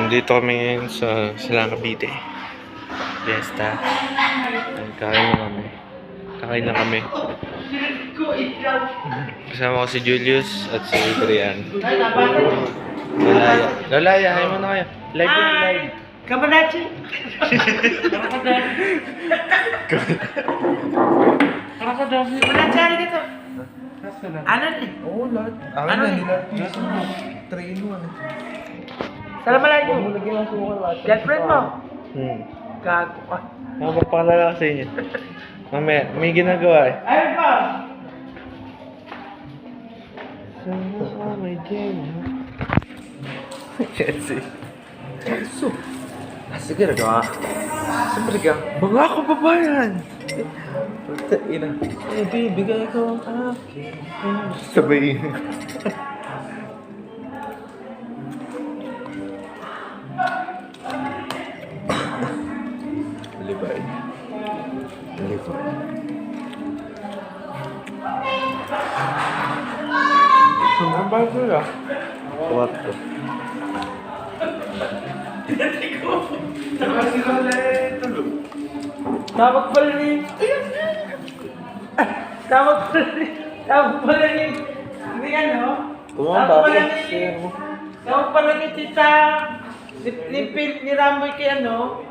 Nandito kami ngayon sa Silang Cavite. Fiesta. Kakain na kami. Kakain na kami. Kasama ko si Julius at si Adrian. Lolaya. Lolaya, ayaw mo na kayo. Live yun, live. Kamanachi! Kamanachi, ano dito? Ano rin? Oo, lahat. Ano na eh? nila. 3 in 1. Saan malayo? Huwag mo lagyan ang sukan lahat. Girlfriend mo? Gago ka. Magpapakala ka sa inyo. Mamaya, may ginagawa eh. Ayun pa! Oh my God. Jesse. So, sige na ka. Siyempre ka. Mga kababayan! Puta ina. Bibigay ko ang akin. Sabayin. Libay. Libay. Ang bago sila. What the? Tawag pala ni... Tawag pala ni... Hindi ano? Tumama Tawag ba? pala ni... Tawag pala ni Tita... Ni Ramboy kay ano?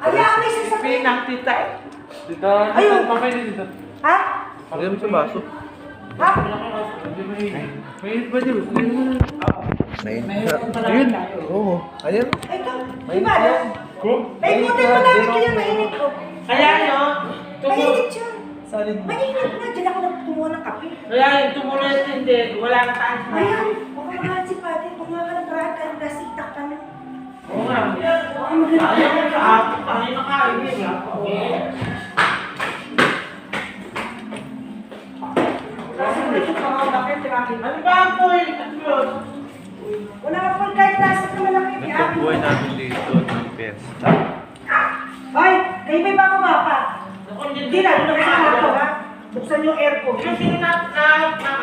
Ay, ako may sasabihin. Pinang Tita. Dito, Ayun. mamay din dito. Ha? Lagyan mo sa baso. Ha? May ba dito? Main. Ayun. Oo. Ayan. Ito. Di ba? May puti pa namin kayo, mainit ko. Kaya no? Mainit yun. Solid. Mainit na. Diyan ako nagtumuha ng kape. Kaya yung tumuloy hindi. Wala na tayo. Ayan. Huwag ka mahal si Pati. Kumuha ka ng paraan ka ng plastic takpan mo. Oo nga. Huwag mo ganun. Ayaw mo sa ako. Tayo na kain. Kasi mo ito pa mga bakit. Ano ba ang point? Wala ka pang kahit nasa na malaki. Nagkabuhay namin dito ng pesta. Hoy, kayo may bababa pa. Hindi na. Doon na kayo sa kwarto, ha? Buksan yung aircon. Yung sinakanta.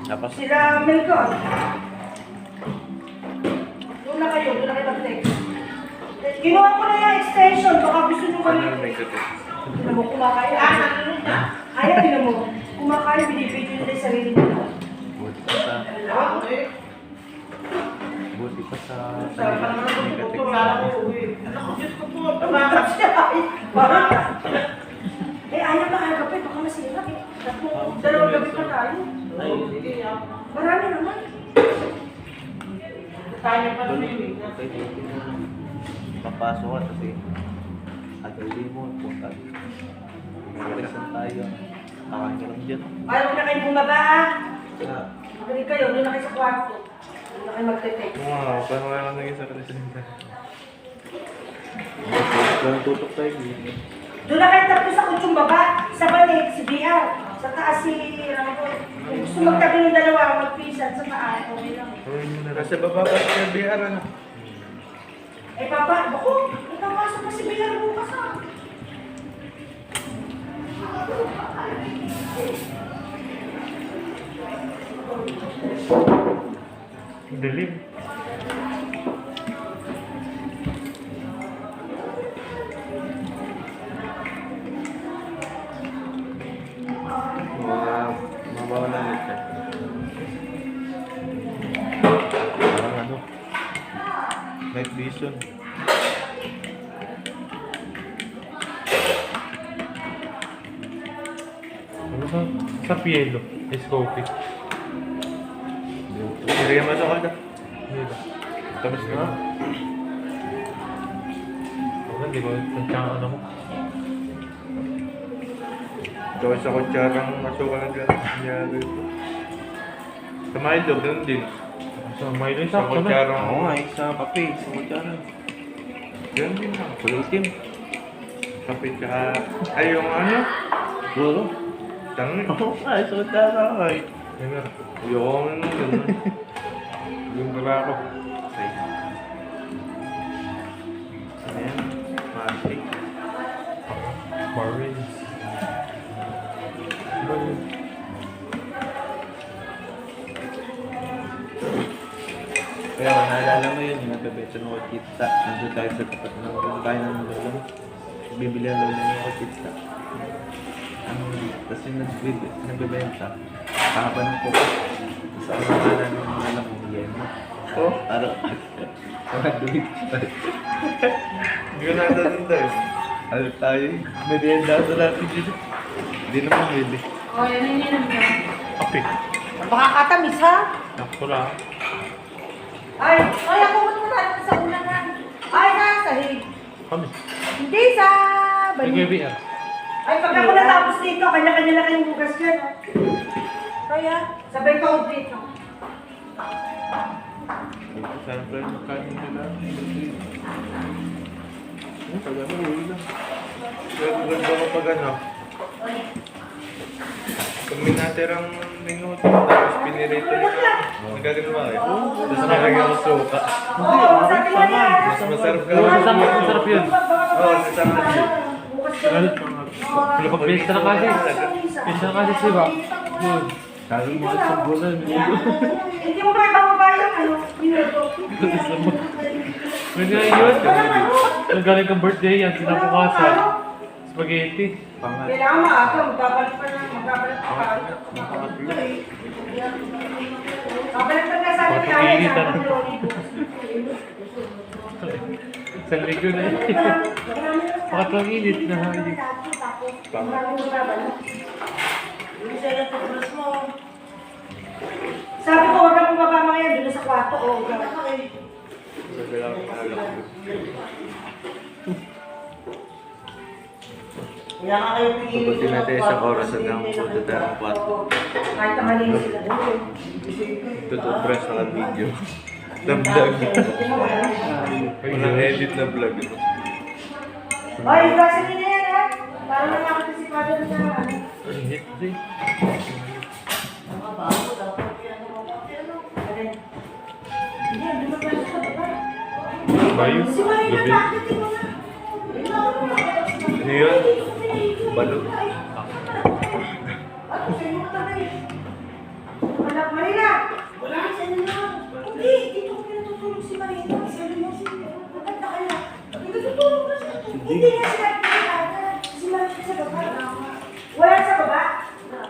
Tapos, Sila Melcon. Doon na kayo mag-text. Kinuha ko na yung extension, baka gusto nyo ano kami. may kutin? Tinan mo, kumakain. Ayaw, tinan mo. Kumakain, binibidyo nila yung sarili nila. Buti pa sa... Buti pa sa... Sarap pa naman ang doktor, wala ko uwi. Anak ko, Diyos ko po. Tumakas siya. Ay, parang. Eh, ayaw na kaya kape, baka masira eh. Dalawang gabi pa tayo. Ay, sige. Marami naman. Tayo pa naman yun. Papasok ka kasi agad mo, punta. Magkalisan tayo. Takain ka lang dyan. Ayaw na kayo bumaba ah. Ah, Magaling kayo, doon na kayo sa kwarto. Doon na kayo magte-text. Wow, parang wala kang naging sa kalisinta. Ganun tutok tayo. Doon na kayo tatlo sa kutsong baba, sa balik, si BR. Sa taas si Rambo. Kung gusto magtabi ng dalawa, magpisan sa taas. Okay lang. Kasi baba pa sa BR, ano? Eh, papa, bako, ipapasok na si BR bukas ah. Dilim. Mabawa na ulit eh. Parang ano? Night vision. Ano sa pielo? Is coffee. Hindi mo ito kada. Tapos na. Hindi ko kutsara ano mo. Gawin sa kutsarang masuka ng gano'n. Sa Milo, ganun din. Sa Milo, sa kutsarang... Oo nga, sa kape, sa kutsara. Ganun din lang. Kulitin. Kape tsaka... Ay, yung ano? Oo. Tangi. Oo nga, sa kutsara ay. Yung ano, ganun. Yung barako. Okay. Ano yan? Magic. Marines. Kaya Naalala mo yun, yung nagbebenta ng kutita. Nandun tayo sa tapat ng kain ng lolo mo. Bibili ang lolo mo ng kutita. Tapos yung nagbebenta, kahaba ng kuko. Tapos ang nakalan ng mga lamang yema. Oh, Araw. Mga duwit pa. hindi ko natatanda. Ano tayo? Merienda sa natin dito. Hindi naman pwede. O, yan yung ininom niya. Kape. Baka katamis ha? Ako lang. Ay, ako ba't mo natin sa unahan? Ay, sahig. Kami. Hindi sa May balik. KBR. Ay, pag ako natapos dito, kanya-kanya na kayong bukas dyan. Kaya, sabay ka dito. Siyempre, magkain nila. Pag ano, uwi lang. Ganda ko pag ano. Pag may natirang minuto, tapos pinirito nila. Nagkaganawa eh. Tapos nalagyan ko suka. Oo, sabi mo yan. Mas masarap ka. Masarap yun. Oo, sasama siya. Pagpista na kasi. Pista na kasi siya. Yun. Sabi mo sa bulan. Hindi mo ba ibababayang ano? Minuto. May nga yun. Nagaling kang birthday yan, sinapukasan. Spaghetti. Pangat. Kailangan maaga, magkabalik pa na, magkabalik pa ka. Kabalik pa nga sa akin kaya Patuloy sa na. Isang linggo na yun. Pakatlong init na hayop. Sabi ko, huwag na bumaba mga yan, doon sa kwarto. O, Puputin natin isang oras hanggang punta tayo ng kwarto. kahit na malinis sila doon. Totoo press na video. Na vlog. Walang edit na vlog. Oy, ibasin niyo na yan, ha? Para na nakatisipado na sa ano. Init kasi. Hindi, dumapasok sa baba. Bayo. Si Marina, Gabi. bakit di mo na? Ano yun? Balo. Ano, sa inyo ka tayo? Wala, Marina! Wala, sa inyo na. Hindi, dito ko pinatutulog si Marina. Sabi mo si maganda kayo. Hindi tutulog na siya. Hindi nga sila pinatata. Si Marina sa baba. Wala sa baba?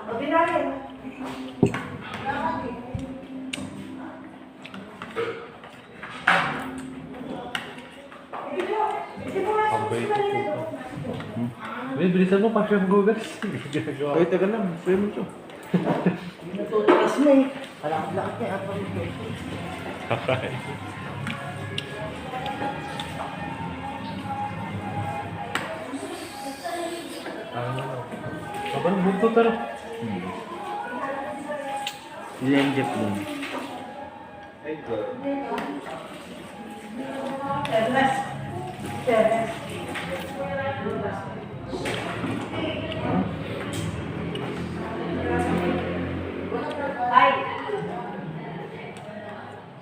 O, binalin. Hindi mo nga si Marina doon. May bilisan mo, pa siyang gugas. Ginagawa. Ay, tagal lang. Pwede mo ito. Natutulas mo eh. Alakad-lakad niya. Apa rin ko. Kakain. Parang buntot ano? Ilan jeep doon? Fairness. Fairness. Ay,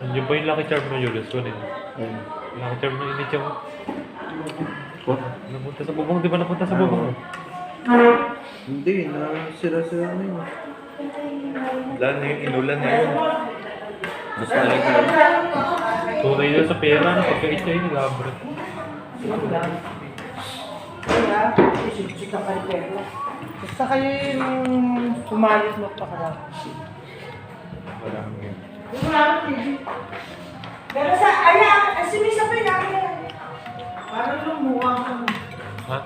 Andiyan ba yung lucky charm na Julius? Kunin. Ayun. Lucky charm na initya mo. Ko? Napunta sa bubong, di ba napunta sa bubong? Hindi, nasira-sira na yun. Wala na yung inulan na yun. Mas malaki yun. Tunay na sa pera, pagkait siya yun, nag-abrat. kaya, isip-isip ka pa rin. Basta kayo yung pumayos mo pa karami. Wala kang yun. Yung wala akong TV. Pero sa, ayan, sumisa pa yun. Parang lumuha ka. Ha?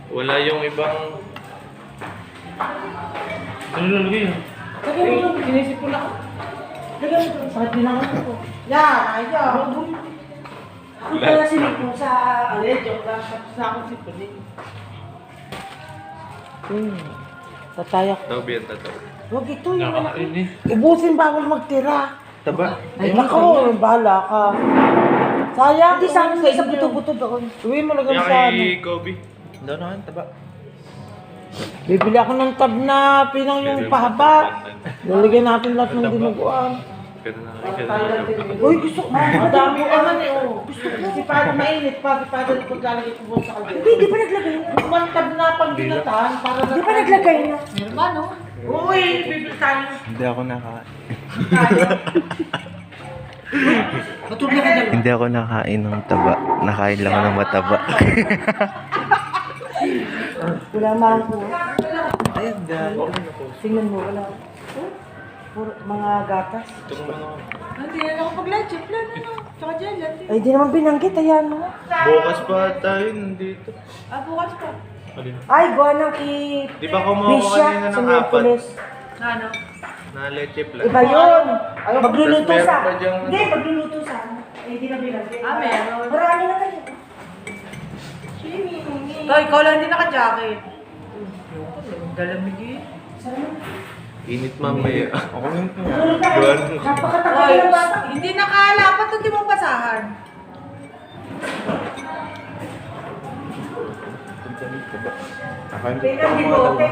Wala yung ibang... Ano nalagay yun? Lagyan mo doon, inisip ko na. Lagyan mo doon. Sakit din ako ito. Yan, ayaw. Ako pala sinip mo sa, Joke lang. Tapos na ako si Punin. Tatayak. Tawbi yan, tataw. huwag ito yung Nakakain eh. ubusin bago magtira. Taba. Ay, nako, bahala ka. Sayang, hindi sa akin sa buto-buto doon. Uwi mo lang Yung sa ano. kay Kobe. Daw naman, taba. Bibili ako ng tab na pinang yung pahaba. Lalagyan natin lahat ng dinuguan. Ganun na kay Uy, gusto ko. Madami ka man eh, oh. Gusto ko. Si Padre mainit pa, si Padre ko lalagay ko buwan sa kaldero. Hindi, di pa naglagay. One tab na pang ginatahan para Di pa naglagay na. Uy, bibili tayo. Hindi ako nakain. Matulog ka dalawa. Hindi ako nakain ng taba. Nakain lang ako ng mataba. Wala mangko. Ayun, gago. Tingnan mo, wala. Puro mga gatas. Itong mga... Hindi na ako pag-leche. Plan ano. Tsaka dyan. Ay, di naman binanggit. Ayan mo. Bukas pa tayo nandito. Bukas pa. Alin? Ay, gawa ng Di ba kumuha ko kanina ng apat? Ano? Na leche plan. Iba yun. Magluluto Tapos meron sa... pa diyang- Hindi, magluluto sa... Eh, di na binanggit. Meron. Marami na kayo. To, ikaw lang hindi naka-jacket. Dalamig eh. Init mamaya. Ako yun po. Doon. Napakatagal ng bata. Hindi nakalapat, hindi mo basahan. Nakain ko Tingnan, bigote.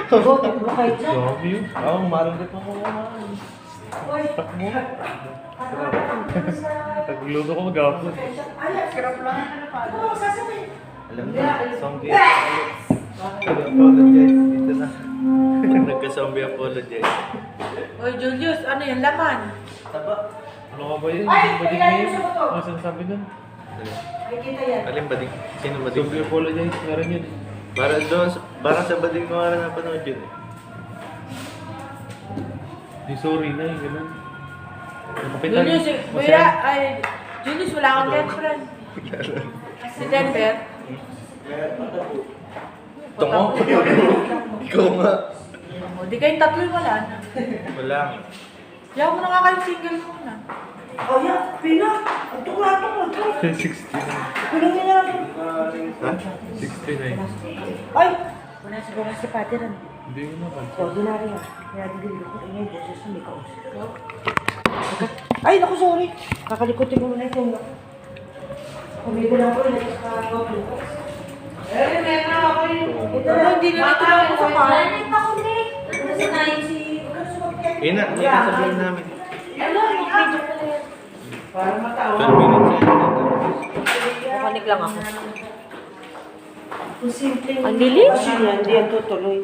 Bigote, ba kayo dyan? Grabe yun. Oo, marunong pa ko kumain. Uy. Nagluto ko mag-apon. Ay, sarap lang. Ano mo sasabihin? Alam mo, zombie apologize. Dito na. Nagka-zombie apologize. Oy, Julius, ano yan? Laman. Taba. Ano ka ba yun? Ay, Bading kailangan yun? sa motor. Ano sinasabi nun? Ay, kita yan. Alin bading? Sino bading? Zombie apologize. Meron yun. Para doon, para sa bading ko nga napanood yun eh. Di sorry na yung ganun. Kapitan. Julius, kuya, ay, Julius, wala kang girlfriend. Si Denver. Tungo. Ikaw nga. Di kayong tatlo wala na. Wala. Yaw mo na nga kayong single muna. Oh, yan. Pina. Ang tukla-tukla. 69. Pilang niya natin. Ha? 69. Ay! Wala siguro si Pati rin. Hindi ko naman. Ordinary yan. Kaya digil ko. Ingay, boses na may kausap. Ay, naku, sorry. Kakalikutin ko muna ito. Kumigo lang ko. Pero hindi na ito lang ako sa car. Ina, may sasabihin namin. Para matawa. 12 minutes yan. Kukanik lang ako. Kung simple. Ang lilim? Hindi yan tutuloy.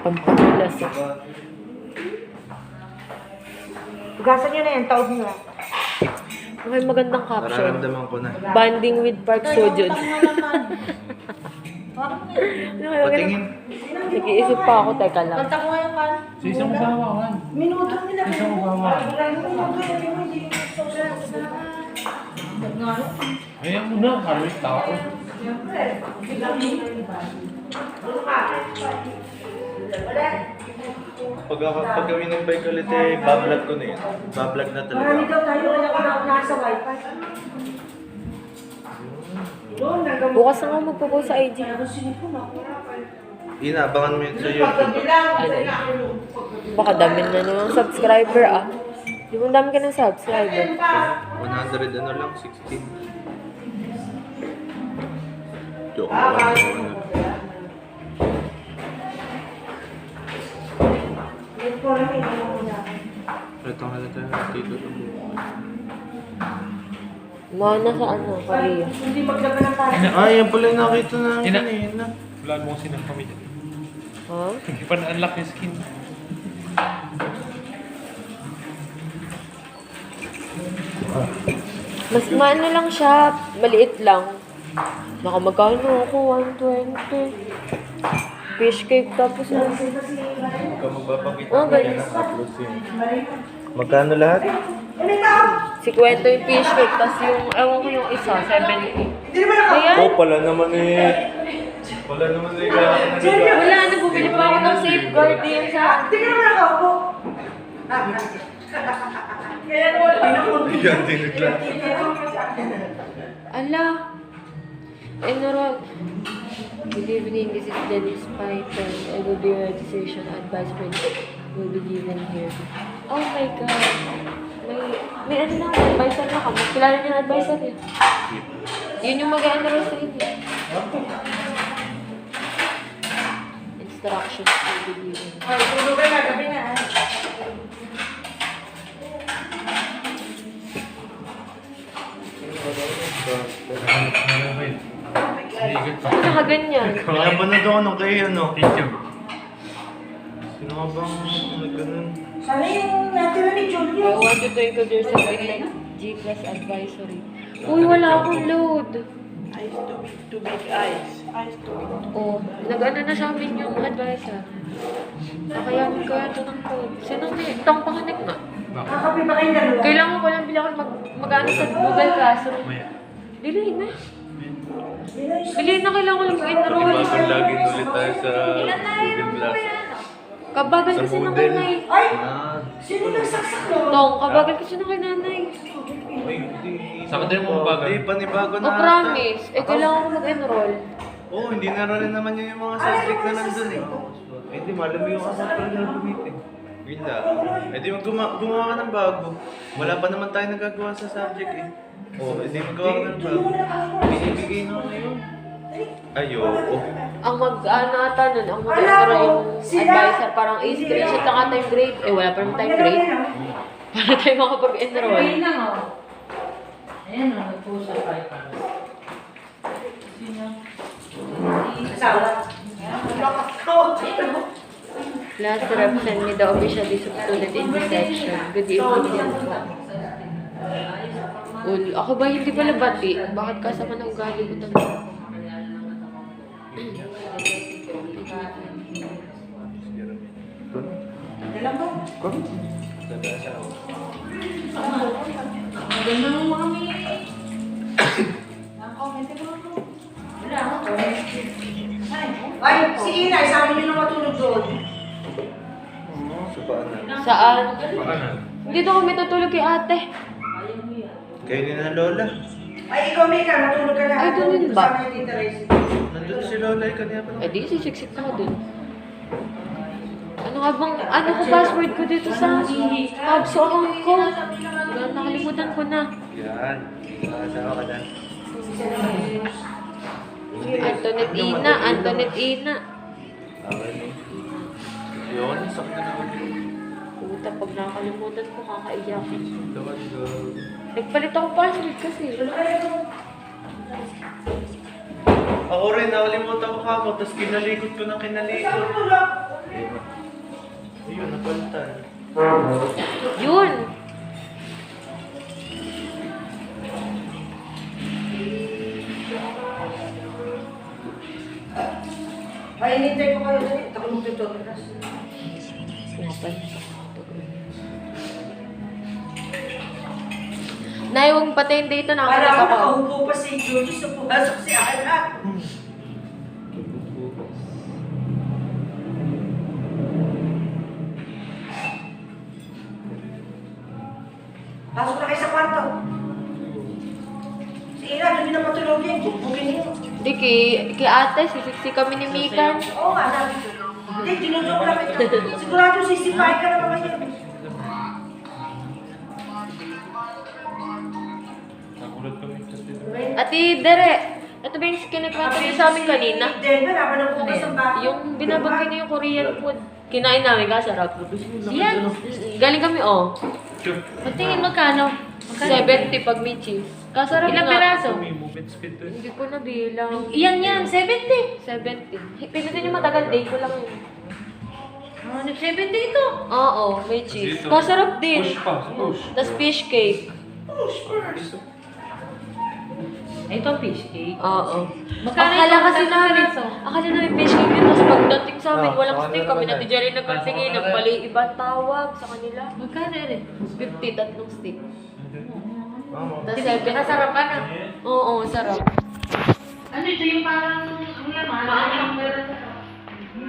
Pampalas. Tugasan nyo na yan, taob nyo. May magandang caption. Nararamdaman ko na. Banding with Park Sojun. Patingin. Nag-iisip pa ako, teka lang. Kanta ko ngayon kan. Sa isang bawakan. Minuto nila. Isang bawakan. Ayan mo na. Karwit ako. Pag gawin ng bike ulit eh, bablog ko na yun. Bablog na Marami talaga. daw tayo kaya nasa wifi. Doon, nagawin. Bukas na nga magpo-post sa IG. Ano sinipon ako? Ina, abangan mo yun sa YouTube. Baka dami na ng subscriber ah. Di mo dami ka ng subscriber. 100 ano lang, 16. Joke lang. Ito lang ito muna. Ito nga lang tayo, dito. Mana sa ano, Korea. Hindi maglaban ng tayo. Ay, yan pala yung nakita na Ina. kanina. Wala mo sinang kami dyan. Ha? Hindi pa na-unlock yung skin. Mas maano lang siya, maliit lang. Baka magkano ako, 120. Fish cake tapos ano. Huwag ka magpapakita. Oh, ganun. Na-upload ko yun. Magkano lahat? 50 yung fish cake, tapos yung, ewan ko yung isa, 70. Ayan. Oh, pala naman eh. Wala naman eh. Wala na, bumili pa ako ng safeguard din sa... Tingnan mo na ako. Yan, tiniglan. Ala. Enroll. Good evening, this is Dennis Python. I will be registration advisement will be given here. Oh my God. May ano na, advisor na ka. Kilala niyo yung advisor eh. Yun yung mag-enroll sa inyo. Instructions will be given. Ay, tulog ka na, gabi na. Higit pa. Ano nakaganyan? Pinapanood ako nung kay ano. Teacher. Ano nga bang nagganon? Sana yung natira ni I Julia. want you to include yourself in like G plus advisory. Uy, wala akong load. Eyes too big eyes. Eyes too big. Oh, nag-ano na sa amin yung advisor. Nakayanin ko ito ng code. Sinong itong panganak nga? Kakapi ba kayong dalawa? Kailangan ko lang bilang mag-ano sa Google Classroom. Delay na. Delay na, kailangan ko lang mag-enroll. Bago laging ulit tayo sa Google Class. Kabagal kasi ng Moodle. nanay. Ay! Sino nagsaksak mo? Tong, kabagal kasi ng nanay. Ay, hindi. Sa akin din mo bago. Hindi, panibago na Oh, promise. Eh, kailangan ko mag-enroll. Oo, hindi na rin naman yun yung mga subject na nandun eh. Eh, di malam yung kasapal na gamitin. Yun lang. Eh, di gumawa ka ng bago. Wala pa naman tayo nagagawa sa subject eh. Oo, eh, di magawa ka ng bago. Binibigay na ngayon. Ayo. Ang mag-ano ata nun, ang mag-enroll yung advisor, parang i-screenshot lang ata yung grade. Eh, wala pa naman tayong grade. Para tayo makapag-enroll. Ayun na nga. Ayan o, nag-post sa iPad. Sino? Asawa. Last rep, send me the official list of student in this section. Good evening po. Ako ba hindi pala bati? Bakit kasama ng ugali ko talaga? Dala mo. Maganda mo mga may... Ay, si Ina, isama niyo na matulog doon. Sa paan na? Saan? Paanan? Dito kami tutulog kay ate. Kayo din na Lola. Ay, ikaw, Mika, matulog ka na. Ay, doon din ba? Kasama yung Tita Reza. Nandun si Lola eh, kanina pa Eh di, sisiksik na dun. Ano nga bang, ano ko password ko dito sa Habso account ko? Nakalimutan ko na. Yan. Sama ka dyan. Antoinette Ina, Antoinette Ina. Okay. Yun, sakit na naman. Puta, pag nakakalimutan ko, kakaiyak. Dapat go. Nagpalit ako password kasi. Ako rin, nakalimutan ko kamo, tapos kinalikot ko ng kinalikot. Ayun, napalitan. Yun! Ay, inintay ko kayo doon. Ako magtutulog. Pumapansin. Nay, huwag mo patayin dito na Para ako. makaupo pa si Julie sa pumasok si Ana. Pasok na kayo sa kwarto. Si Ina, doon na matulog yan. Bugin niyo. Hindi, kay ate, sisiksi kami ni Mikan. Oo nga, sabi ko. Hindi, tinutulog lang ito. Sigurado sisipahin ka na naman yan. Nakulat kami kasi. Ate, Dere, ito ba yung kinikwento niyo sa amin kanina? Denver, habang nagbukas ang bago. Yung binabagay niyo yung Korean food. Kinain namin, kasarap. Yan. Galing kami, oh. Patingin magkano? 70 pag may cheese. Kasarap Ilang nga. peraso? May movement speed to. Hindi ko nabilang. Iyan, 70. 70. Pinutin niyo matagal, day ko lang yun. Oh, nag-70 ito. Oo, may cheese. Kasarap din. Push pa, push. Tapos fish cake. Ito, fish cake. Oo. Magkano Akala ito? kasi Magkano namin, ito? akala namin fish cake yun. Tapos pagdating sa amin, Ah, walang sa steak kanila kami. naman Nati Jerry nagpatingin, nagpali ibang tawag sa kanila. Magkano rin? 50, tatlong steak. Mama. Tapos Nakasarap ka na. Oo, sarap. Ano ito yung parang ang laman? Parang meron sa...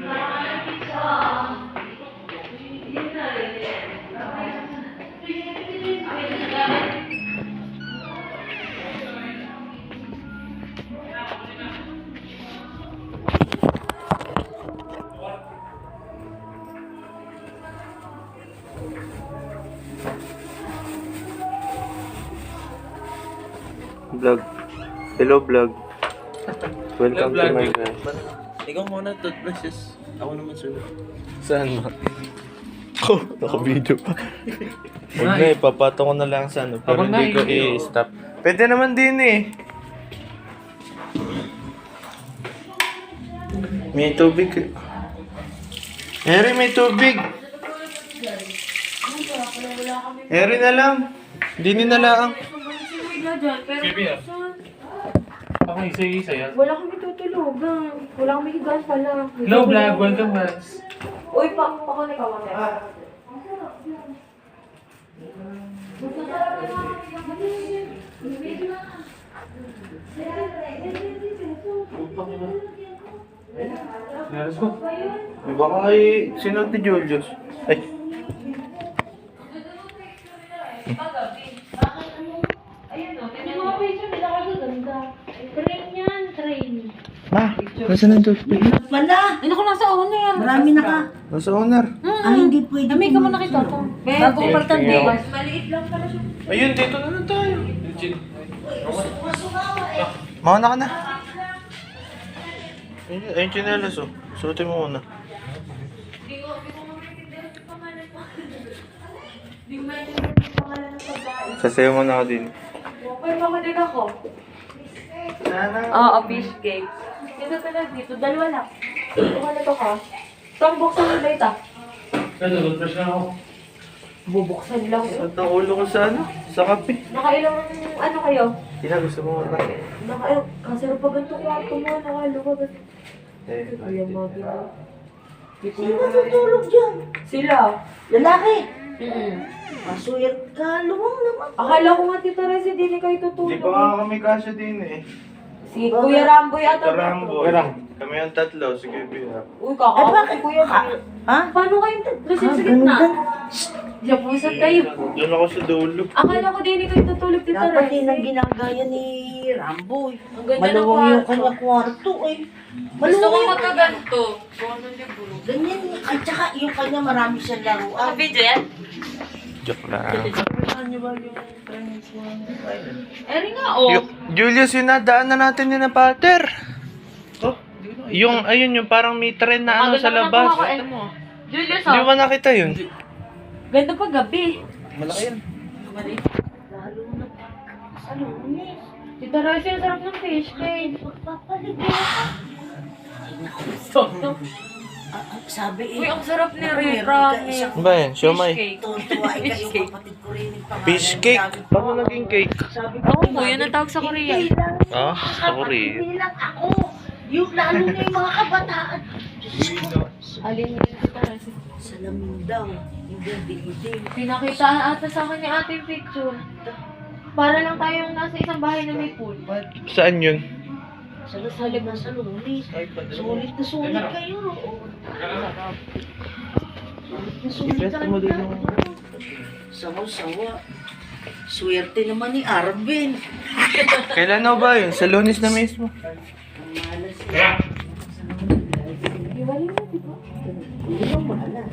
Parang pizza. Yun na rin. Vlog. Hello, vlog. Welcome to my life. Ikaw muna, toothbrushes. Ako naman, sir. Saan mo? Oh, naka-video pa. Huwag na, ipapato ko na lang sa ano. Pero hindi ko i-stop. Pwede naman din eh. May tubig. Harry, may tubig. Harry na lang. Dini na lang. Ako isa-isa yan. Wala kami tutulugan. Wala kami higaan pala. Hello, vlog. Welcome, guys. Uy, pakunik ka mamaya. Naras ko. Baka kay sinod ni Julius. Ay, Ayun o, tingnan mo mga picture nila kasi ganda. Train yan, train. ma, nasa ng tubig? Wala. Ano ko nasa owner? Marami na ka. Nasa owner. Ah, hindi pwede. Ami ka mo nakita to. Bagong partang Tingnan mo. Maliit lang pala siya. Ayun, dito na lang tayo. Mauna ka na. Ayun, chinelas oh. Suotin mo muna. Sasayo mo na ako din. Uy, pakunik ako. Sana. Oo, fish cake. Dito talaga dito. Dalawa lang. Kuha na to ka. Saan buksan mo dito? Ano, fresh na ako. Bubuksan lang. At ang ulo ko sa ano? Sa kape. Nakailang ano kayo? Tina, gusto mo ka? Nakailang, kasi pa ganito kwarto mo, nakailang ka. Eh, Kaya mga ginawa. Sino natutulog dyan? Sila. Lalaki. Mm-mm. Masuyat ka. Luwang naman. Akala ko nga Tita Reza, di kayo Hindi tutulog. pa nga kami kasya din eh. Si Kuya Rambo yata. Karambo. Kami yung tatlo. Sige, Bira. Uy, Ay, kakao bakit? si Kuya. Ha? Paano kayong tatlo sa Ganun gitna? gan. Diyan pusat kayo. Doon ako sa dulo. Akala ko di kayo tutulog Tita Dapat din ang Reza. ginagaya ni Rambo. Ang ganda ng Maluwang yung kwarto. kanya kwarto eh. Gusto ko Maluwang yung magkaganto. Kung ano libro. ganyan. At saka yung kanya marami siyang laruan. Video yan? Joke lang. Eri nga oh. Julius, yung nadaanan natin ni na Pater. Oh, yung, ayun, yung parang may tren na ano sa labas. Julius Hindi oh. ba nakita yun? Ganda pa gabi. Malaki yan. Lalo na sa lunes. Tita Reza, ang sarap ng fish cake. Sabi Uy, eh. ang sarap ni Ray. Meron ka Promise. isang Ano ba yan? Siomay? Fish cake. tuwa eh kayo kapatid ko rin yung pangalan. Fish cake? Paano naging cake? Sabi ko, Oo, yun ang tawag sa Korea. Hindi lang. Ah, sa Korea. Hindi lang ako. Yung lalo na yung mga kabataan. Alin yun, Tita Reza? Sa lamin daw. Hindi bilig. Pinakita ata sa akin yung ating picture. Para lang tayong nasa isang bahay na may pool. Saan yun? Sa lasalig na sa lunis. Sulit na sulit kayo. Sulit na Ipesta mo din yung... Sawa-sawa. Swerte naman ni Arvin. Kailan na ba yun? Sa Lunes na mismo. Iwalin mo, di ba?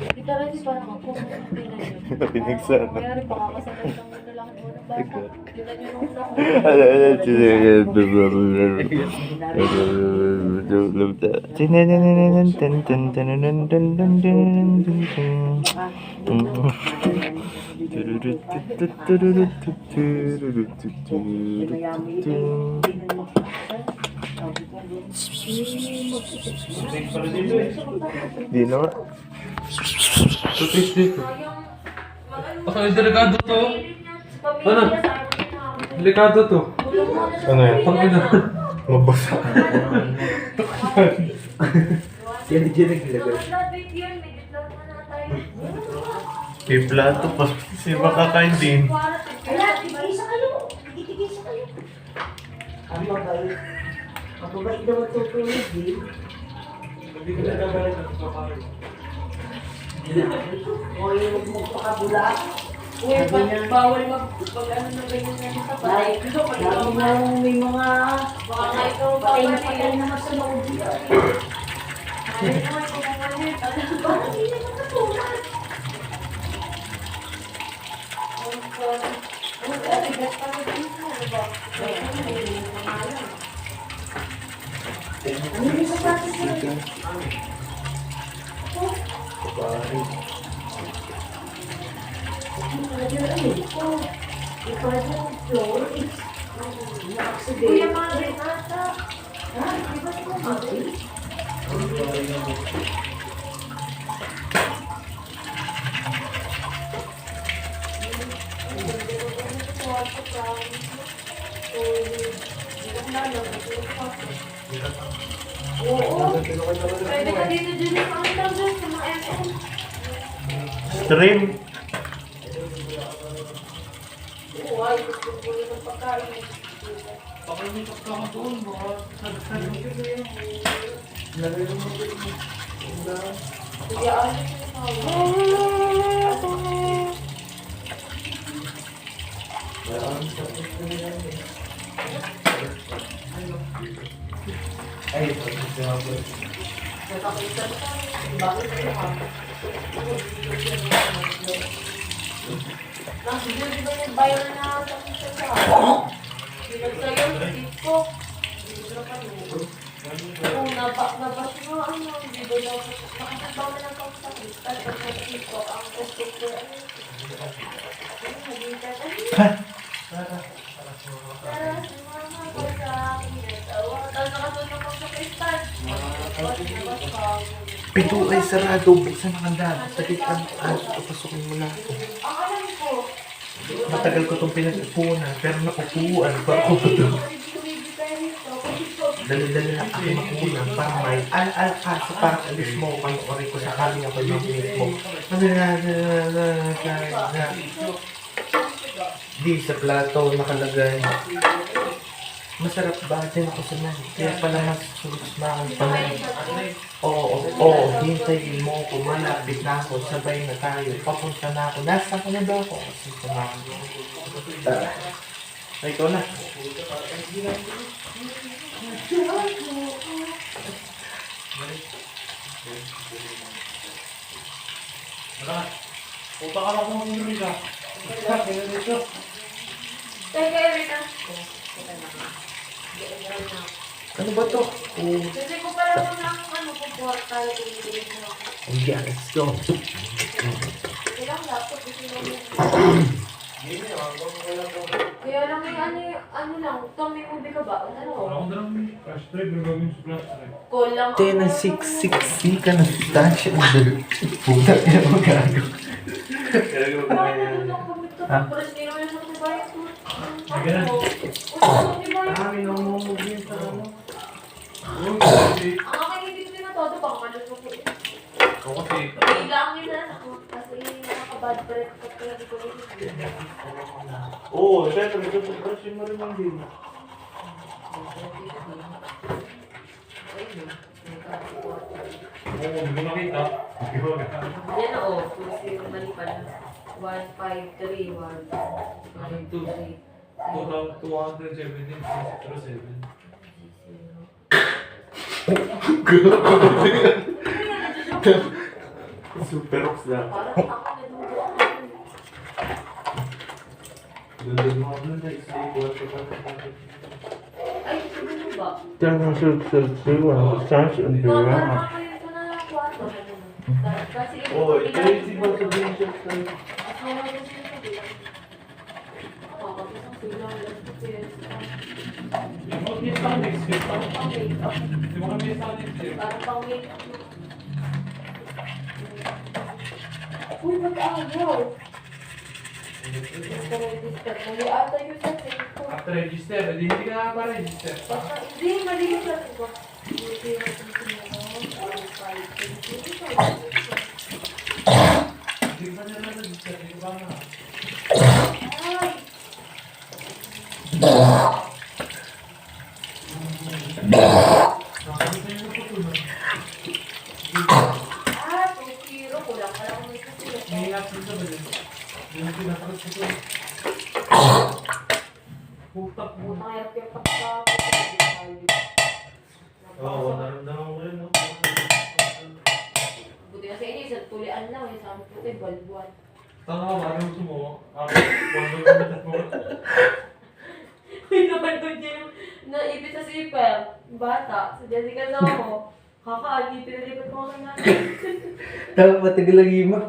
Tita Reza, parang ako. Tingnan nyo. Pinagsan. Kaya rin baka kasabay ng lalaki mo ng bata. Tingnan nyo nung una Di na nga. Tupis dito. Baka delikado to. Ano? Delikado to. Ano yan? Pangina. Mabasa. Yan, nilagay. May plato pa. Kasi makakain din. Wala, tigisa kayo. Tigisa kayo. Ang mabait. Ang mabait naman tutulog eh. O yung magpakabula. Uy, bawal pag ano na ganyan na sa bahay. Lalo na may mga Baka na ikaw patay bawal na patay naman sa loob dito. Bakit hindi naman katulad? Ano yung sapatos mo? Kuya, mga ganata. Oo. Pwede ka dito dyan sa mga tao dyan sa mga FM. Stream. Oo, ay, gusto ko rin ng pagkain. Kuya, ano yung Ay, sinabi. Nang di ba yung viral na sa pinagsayaw sa TikTok? Kung nabas mo, ano, hindi ba daw nakasabang na ng kausapin? Tapos sa TikTok, ang Facebook ko, ano, naging Tara, sumama ko sa akin. Tapos nakasunod ako sa kristal. Nabas ka. Pito ay sarado. Buksan ang handa. Sakit ang papasukin mo na ako. Ang alam ko, Matagal ko itong pinag-upunan, pero nakupuan pa ako. Dali-dali na ako makunan para may al-al ka sa parang alis mo. Panoorin ko sakaling ako yung minute mo. Di sa plato nakalagay. Masarap ba? Diyan ako sanay. Kaya pala mas sulusmakan panay. Oo, hintayin mo ko. Malapit na ako. Sabay na tayo. Papunta na ako. Nasa ka na ba ako? Kasi sumama. Tara. Ay, ikaw na. Upa ka lang kung hindi ka. Teka, Erika. Ano ba to? Kasi ko pala ko ng ano ko portal kung hindi mo ako. Yeah, let's go. Kailang laptop kasi kaya lang may ano lang, Tommy movie ka ba? Ano? Ako na lang flash drive na gagawin sa flash drive. Call lang ako. 10 and 6 ka na distansya. Puta ka na magago. Ha? Pulis nila yung mga bayan ko. Ganun. Amin ang mumugin sa ano. Ang aking hindi ko tinatodo, baka malulog ko eh. Ako kasi, Ilangin na ako kasi nakaka-bad breath ko kaya hindi ko rin. Oo, syempre, nagpapagpasyon mo rin ang din. hindi ko nakita. Yan o, kasi mali pala. 153, 153. 217, 07. Super rocks lang. Parang ako na Dundun mo doon na isli ko at Ay, sabi mo ba? Diyan ang sulsul-sul, chance ang Parang dira. kayo ito na lang kwarto. Kasi Oo, ito yung sigaw sa Vincent sa'yo. Hindi mo kami sa next year. Hindi mo kami sa next year. Parang pang make-up. Uy, mag-ayaw. Register. Mali ata yung sa ko. After register, hindi ka na pa-register. Basta, hindi, mali yung sa ko. Hindi ka na register. Hindi ka na. Ay! Ah, 2-0. Kulang ka lang may kasulat. May lapis sa balik. Yung pinasakot ko ito. Putak mo. Ang hirap yung pagka. Oo, naramdaman ko rin, no? Buti na sa inyo, isang tulian lang. Yung sa amin puti, balbuan. Tama ba? Ano gusto mo? Wando ka na mo. Uy, nabalbon niya yung naipit sa zipper. Bata. Sa Jessica na ako. Kakaali, pinalipat ko kay nanay. Tama, matagal lang ima.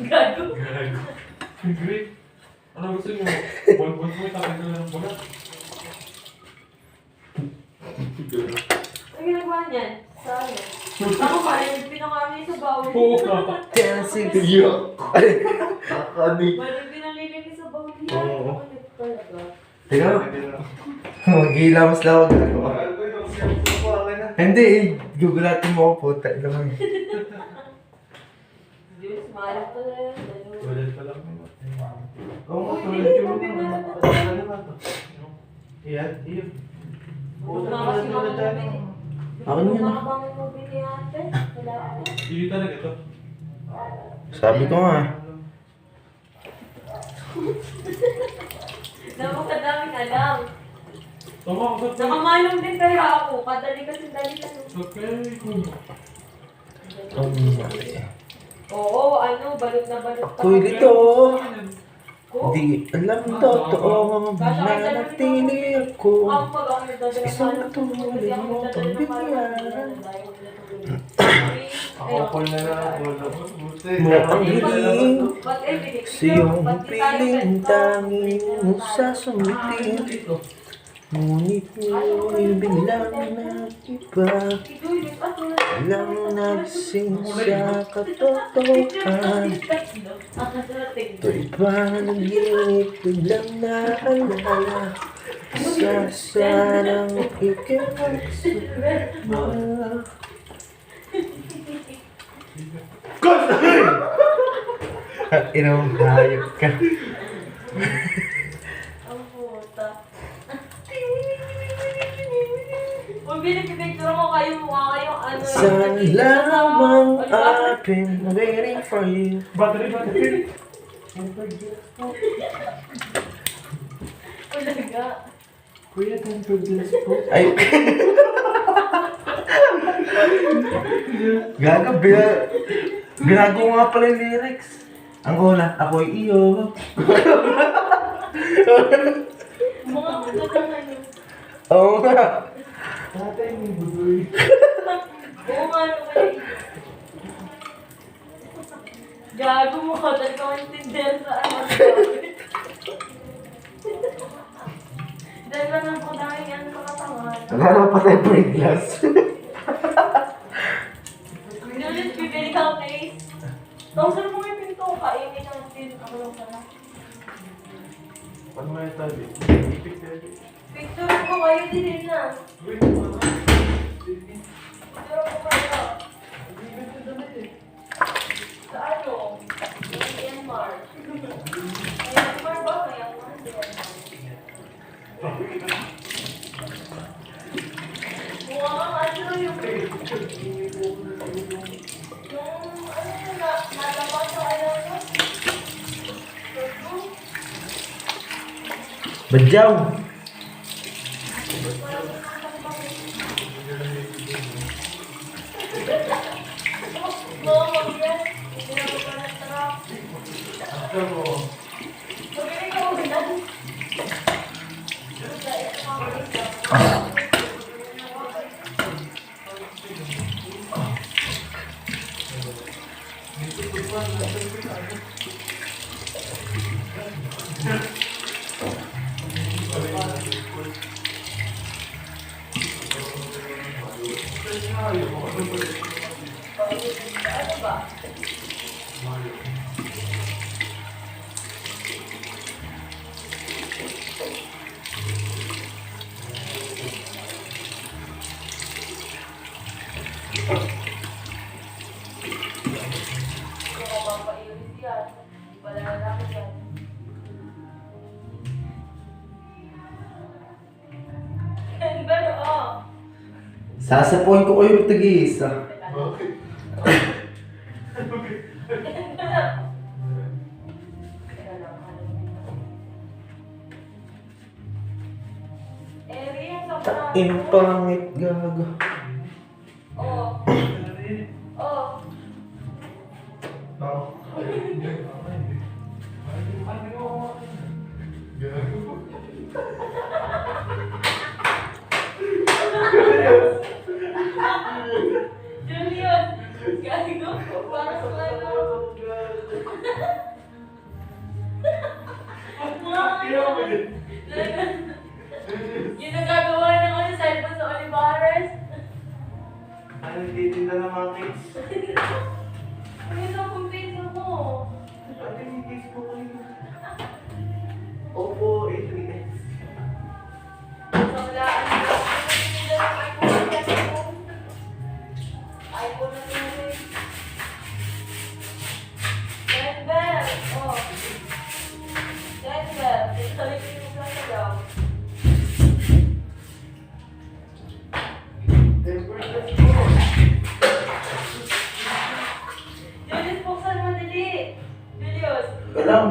Gago. Gago. Great. Ano gusto mo? Bon-bon mo, tapos ka lang ng bulat. Ang ginagawa niyan? Sa ano? Ako pa rin, pinakami sa bawal. Oo. Kaya 6 yo. Kakani. Balik pinalilinis sa bawal. Oo. Ulit talaga. Teka, mag-hilamos lang ako gago. Hindi, gugulatin mo ako puta. Alam mo yun. Diyos, mahal ko na yun. Ulit pa lang. Oo, Uy, hindi mo pinala. Iyan, iyan. Huwag na kasi makakabili. Ako niyan. Makakabangin mo bili ate. Wala ako. Hindi talaga ito. Sabi ko nga. Napakadaming alam. Tama, Nakamalong din kaya ako. Kadali kasi dali ka. Oo, ano, balot na balot pa. Kuy dito. Ko? Di alam totoo na natili ako. Ang pag ako nagdadala ng Isang malong, tuloy kasi ako mo nagdadala ng malong, pambigyan. Ako na lang. Mo ang hiling Ba't eh, binig? sa iyong Ba't di tayo piling ganito? tanging sasumiti. Ngunit mo'y biglang nag-iba. Walang nagsing sa katotohan. To'y panaginip biglang naalala. Sa sanang ikinagsama. Inong hayop ka. Ang puta. Kung binipipicture mo kayo, mukha kayong ano. Saan lamang I've been waiting for you. Battery. Talaga. Kuya, don't produce po. Ay. Gaga, binago nga pala yung lyrics. Ang una, ako'y iyo. Mga puta na yun. Oo nga. Oo nga, ano ba yun? Gago mo ka, talaga maintindihan sa ano. Dahil lang ang pagdahing yan sa katawan. Naghanap pa tayo break glass. Julius, bibili ka ang case. Tapos mo yung pinto ko, kainin natin. Ako lang pala. Paano nga yung tabi? Picture ko kayo din na. Picture ko kayo. Sa ano? Myanmar. Myanmar ba? Myanmar din. Mukha kang ano yung... Yung ano yun na, nalabas sa kayo no? Badyaw. Mama, yan. Hindi na ako nagtarap. Magaling ka mo na. Ano ba? Kung mapapailis yan, wala na lang yan. Ganda no, oh. Sasapuin ko kayo tag-iisa. Taing pangit gago. Oh. Oh. Julius, gago. Para sa ano. Yung nagagawa ng ano, cellphone sa Olivares. Ano nagtitinda ng mga cakes? Ano yung pang piso mo? Ate, may case po kayo.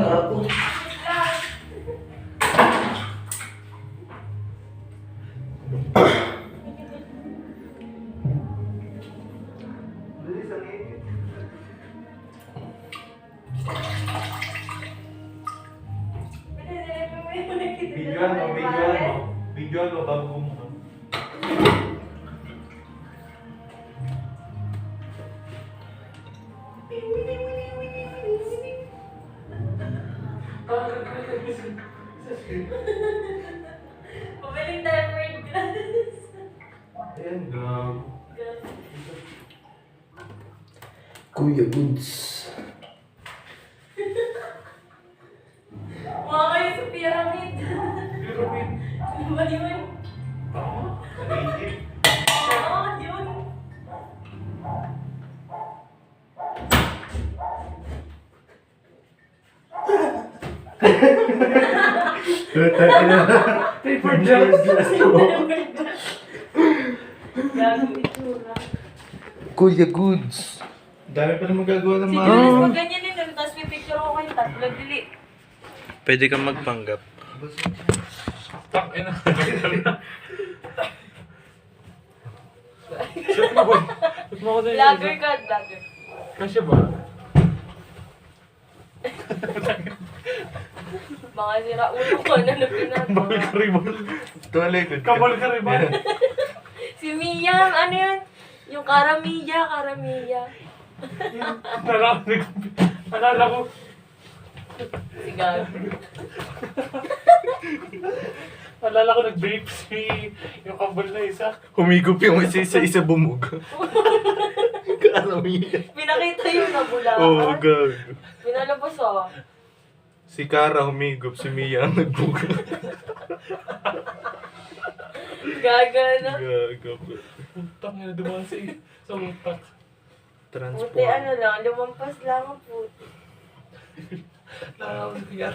Gago. Bigyan mo bago mo. Pabiling tayo for glass. Ayan, grabe. Kuya Goods. Mga kayo sa pyramid. Ano ba yun? Oo, yun. Paper glass. Gago itsura. Kuya Goods. Dami pa naman gagawa ng Si mga... Julius, pag ganyan din, tapos may picture ko kayo, tatlo dili. Pwede kang magpanggap. Vlogger ka, vlogger. Kasi ba? Mga sira ulo ko, ano pinagawa. Tuwalay ko. Kabal ka rin ba? Si Mia, ano yan? Yung Karamiya. Alala ko. Si Gago. Alala ko nag-vape si yung kabal na isa. Humigop yung isa bumug. Karamihan. Pinakita yung nabulakan. Oo, gago. Pinalabas oh. Si Kara humigop, si Mia ang nagbuga. Gaga na. Gago. Putang na dumaan sa utak. Puti Transport. ano lang, lumampas lang ang puti. Nakakawin ko yan.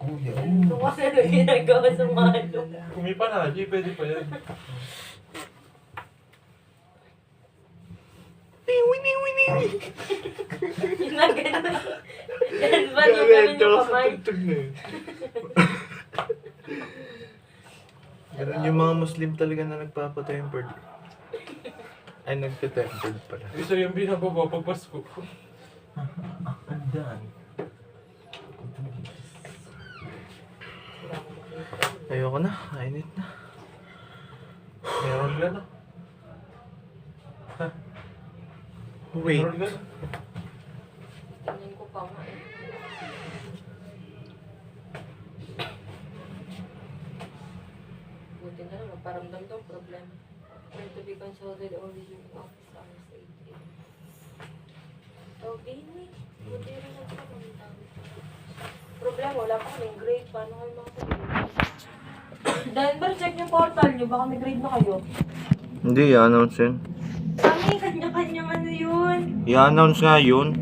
Ano kasi ano ginagawa sa malo? Kumipa na, G, pwede pa yan. Yung na ganun. Yan ba yung ganun yung kamay? Ganun yung mga Muslim talaga na nagpapatempered. Ay, nagpa-tempered pala. Gusto yung binababa pag Pasko. Andan. Ayoko na, ainit na. Meron ka na. Wait. Meron ka na. Tingin ko pa nga eh. Buti na lang, maparamdam daw problema. Where to be consulted or resume office hours 8 a.m. Oh, Bini. Buti rin nagparamdam. Problema, wala pa kaming grade. Paano kayo makapag-grade? Denver, check yung portal nyo. Baka may grade na kayo. Hindi, i-announce yun. Kami, kanya-kanyang ano yun. I-announce nga yun.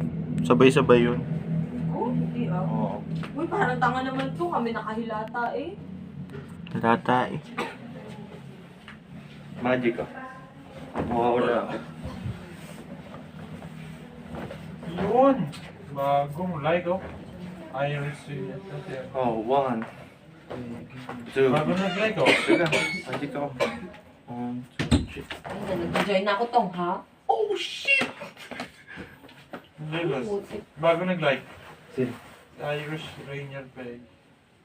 Sabay-sabay yun. Oh, hindi ah. Oo. Uy, parang tanga naman to. Kami nakahilata eh. Lata eh. Magic ah. Mukha ko lang. Yun! Bagong like, oh. Iris yun. Oh, 1, 2. Bagong nag-like, oh. Teka, magic ako. 1, 2, 3. Ay, nag-join na ako tong, ha? Lilas. Bagong nag-like. Sino? Iris Rainier Peg.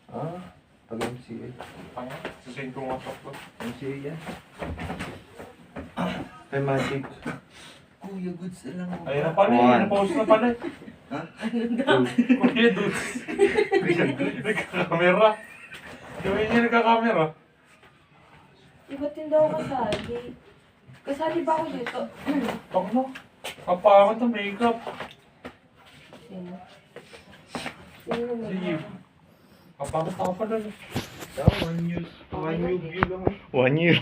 Ah, pag-MCA. Tanga, sasend ko nga ko. MCA yan. Ay, magic. Kuya Goods na lang. Ayun na pala, One. na-post na pala. Ha? 2. Kuya Dudes. Nagkakamera. Gawin niya nagkakamera. Ba't hindi ako kasali? Kasali ba ako dito? Tanga. Kapangat ang makeup. Sino? Sino naman? Sige. Kapangat ako pala. 1 year. 1 year lang. 1 year.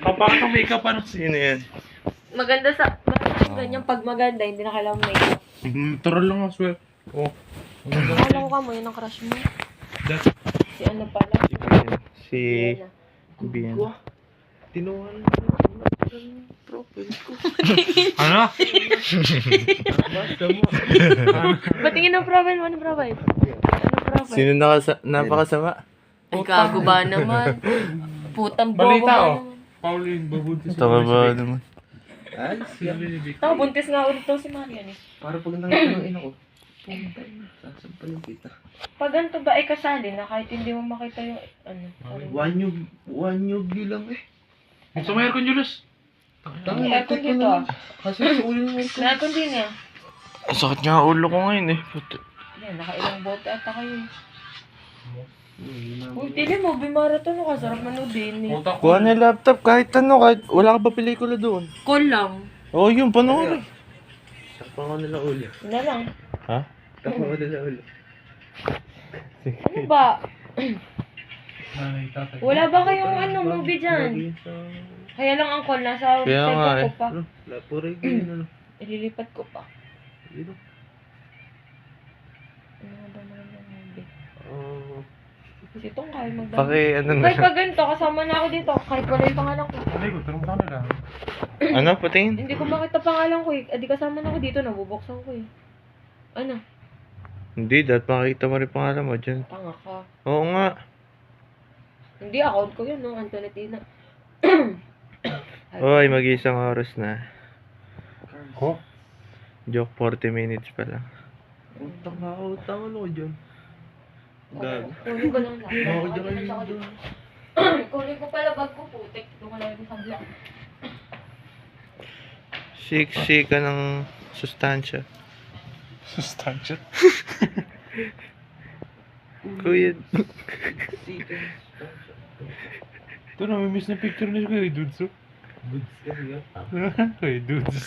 Kapangat ang makeup ano? Sino yan? Maganda sa... Ganyan pag maganda, hindi na kailangan makeup. Natural lang I swear. Oh. Akala ko ka mo, yun ang crush mo. Si ano pala? Si Yan na. Bien. Tinuhan. Profile ko. Ano? Basta mo. Patingin ng profile mo. Ano profile? Ano profile? Sino napakasama? Ay, gago ba naman? Putang bobo Balita, ba oh. naman? Pauline, babuntis Tama ba naman? Ay, siya. Ako, buntis nga ulit daw si Marian eh. Para pag nakita ng ina ko, sasampalin kita. Pag ganito ba ay kasali na kahit hindi mo makita yung ano. One nyug lang eh. Gusto mo aircon, Julius? May aircon dito ah. Kasi sa ulo ng aircon. May aircon din eh. Sakit nga ulo ko ngayon eh. Yan, nakailang bote ata kayo. Uy, tili mo, bimarathon mo ka. Sarap manoodin eh. Utak Kuha na yung laptop kahit ano, kahit wala ka ba pelikula doon. Call lang. Oo, yun, panoorin. Takpan ko nila ulo. Yun na lang. Ha? Takpan ko nila ulo. Ano ba? Nanay, tatay. Wala ba kayong ano, movie dyan? Kaya lang ang call, nasa Kaya nga cellphone eh. ko pa. Puro yung ano. Ililipat ko pa. Dito. Ano nga ba naman yung movie? Oh. Sitong kaya magdami. Ano na. Kahit pag ganito, kasama na ako dito. Kahit wala yung pangalan ko. Hindi ko, tanong sa kanila. Ano, patingin? Hindi ko makita pangalan ko eh. Adi kasama na ako dito, nabubuksan ko eh. Ano? Hindi, dapat makikita mo rin pangalan mo dyan. Tanga ka. Oo nga. Hindi, account ko yun, no? Antonetina. Oy, mag-isang oras na. Ko? Joke, 40 minutes pa lang. Utang na utang ano ko dyan. Gago. Kunin ko lang lang. Ako dyan kayo dyan. Kunin ko pala bag ko, putik. Doon ko lang yung sabla. Siksi ka ng sustansya. Sustansya. Kuya. Ito, namimiss na picture ni Kuya Dudes, oh. Goods kasi yun. Kuya Dudes.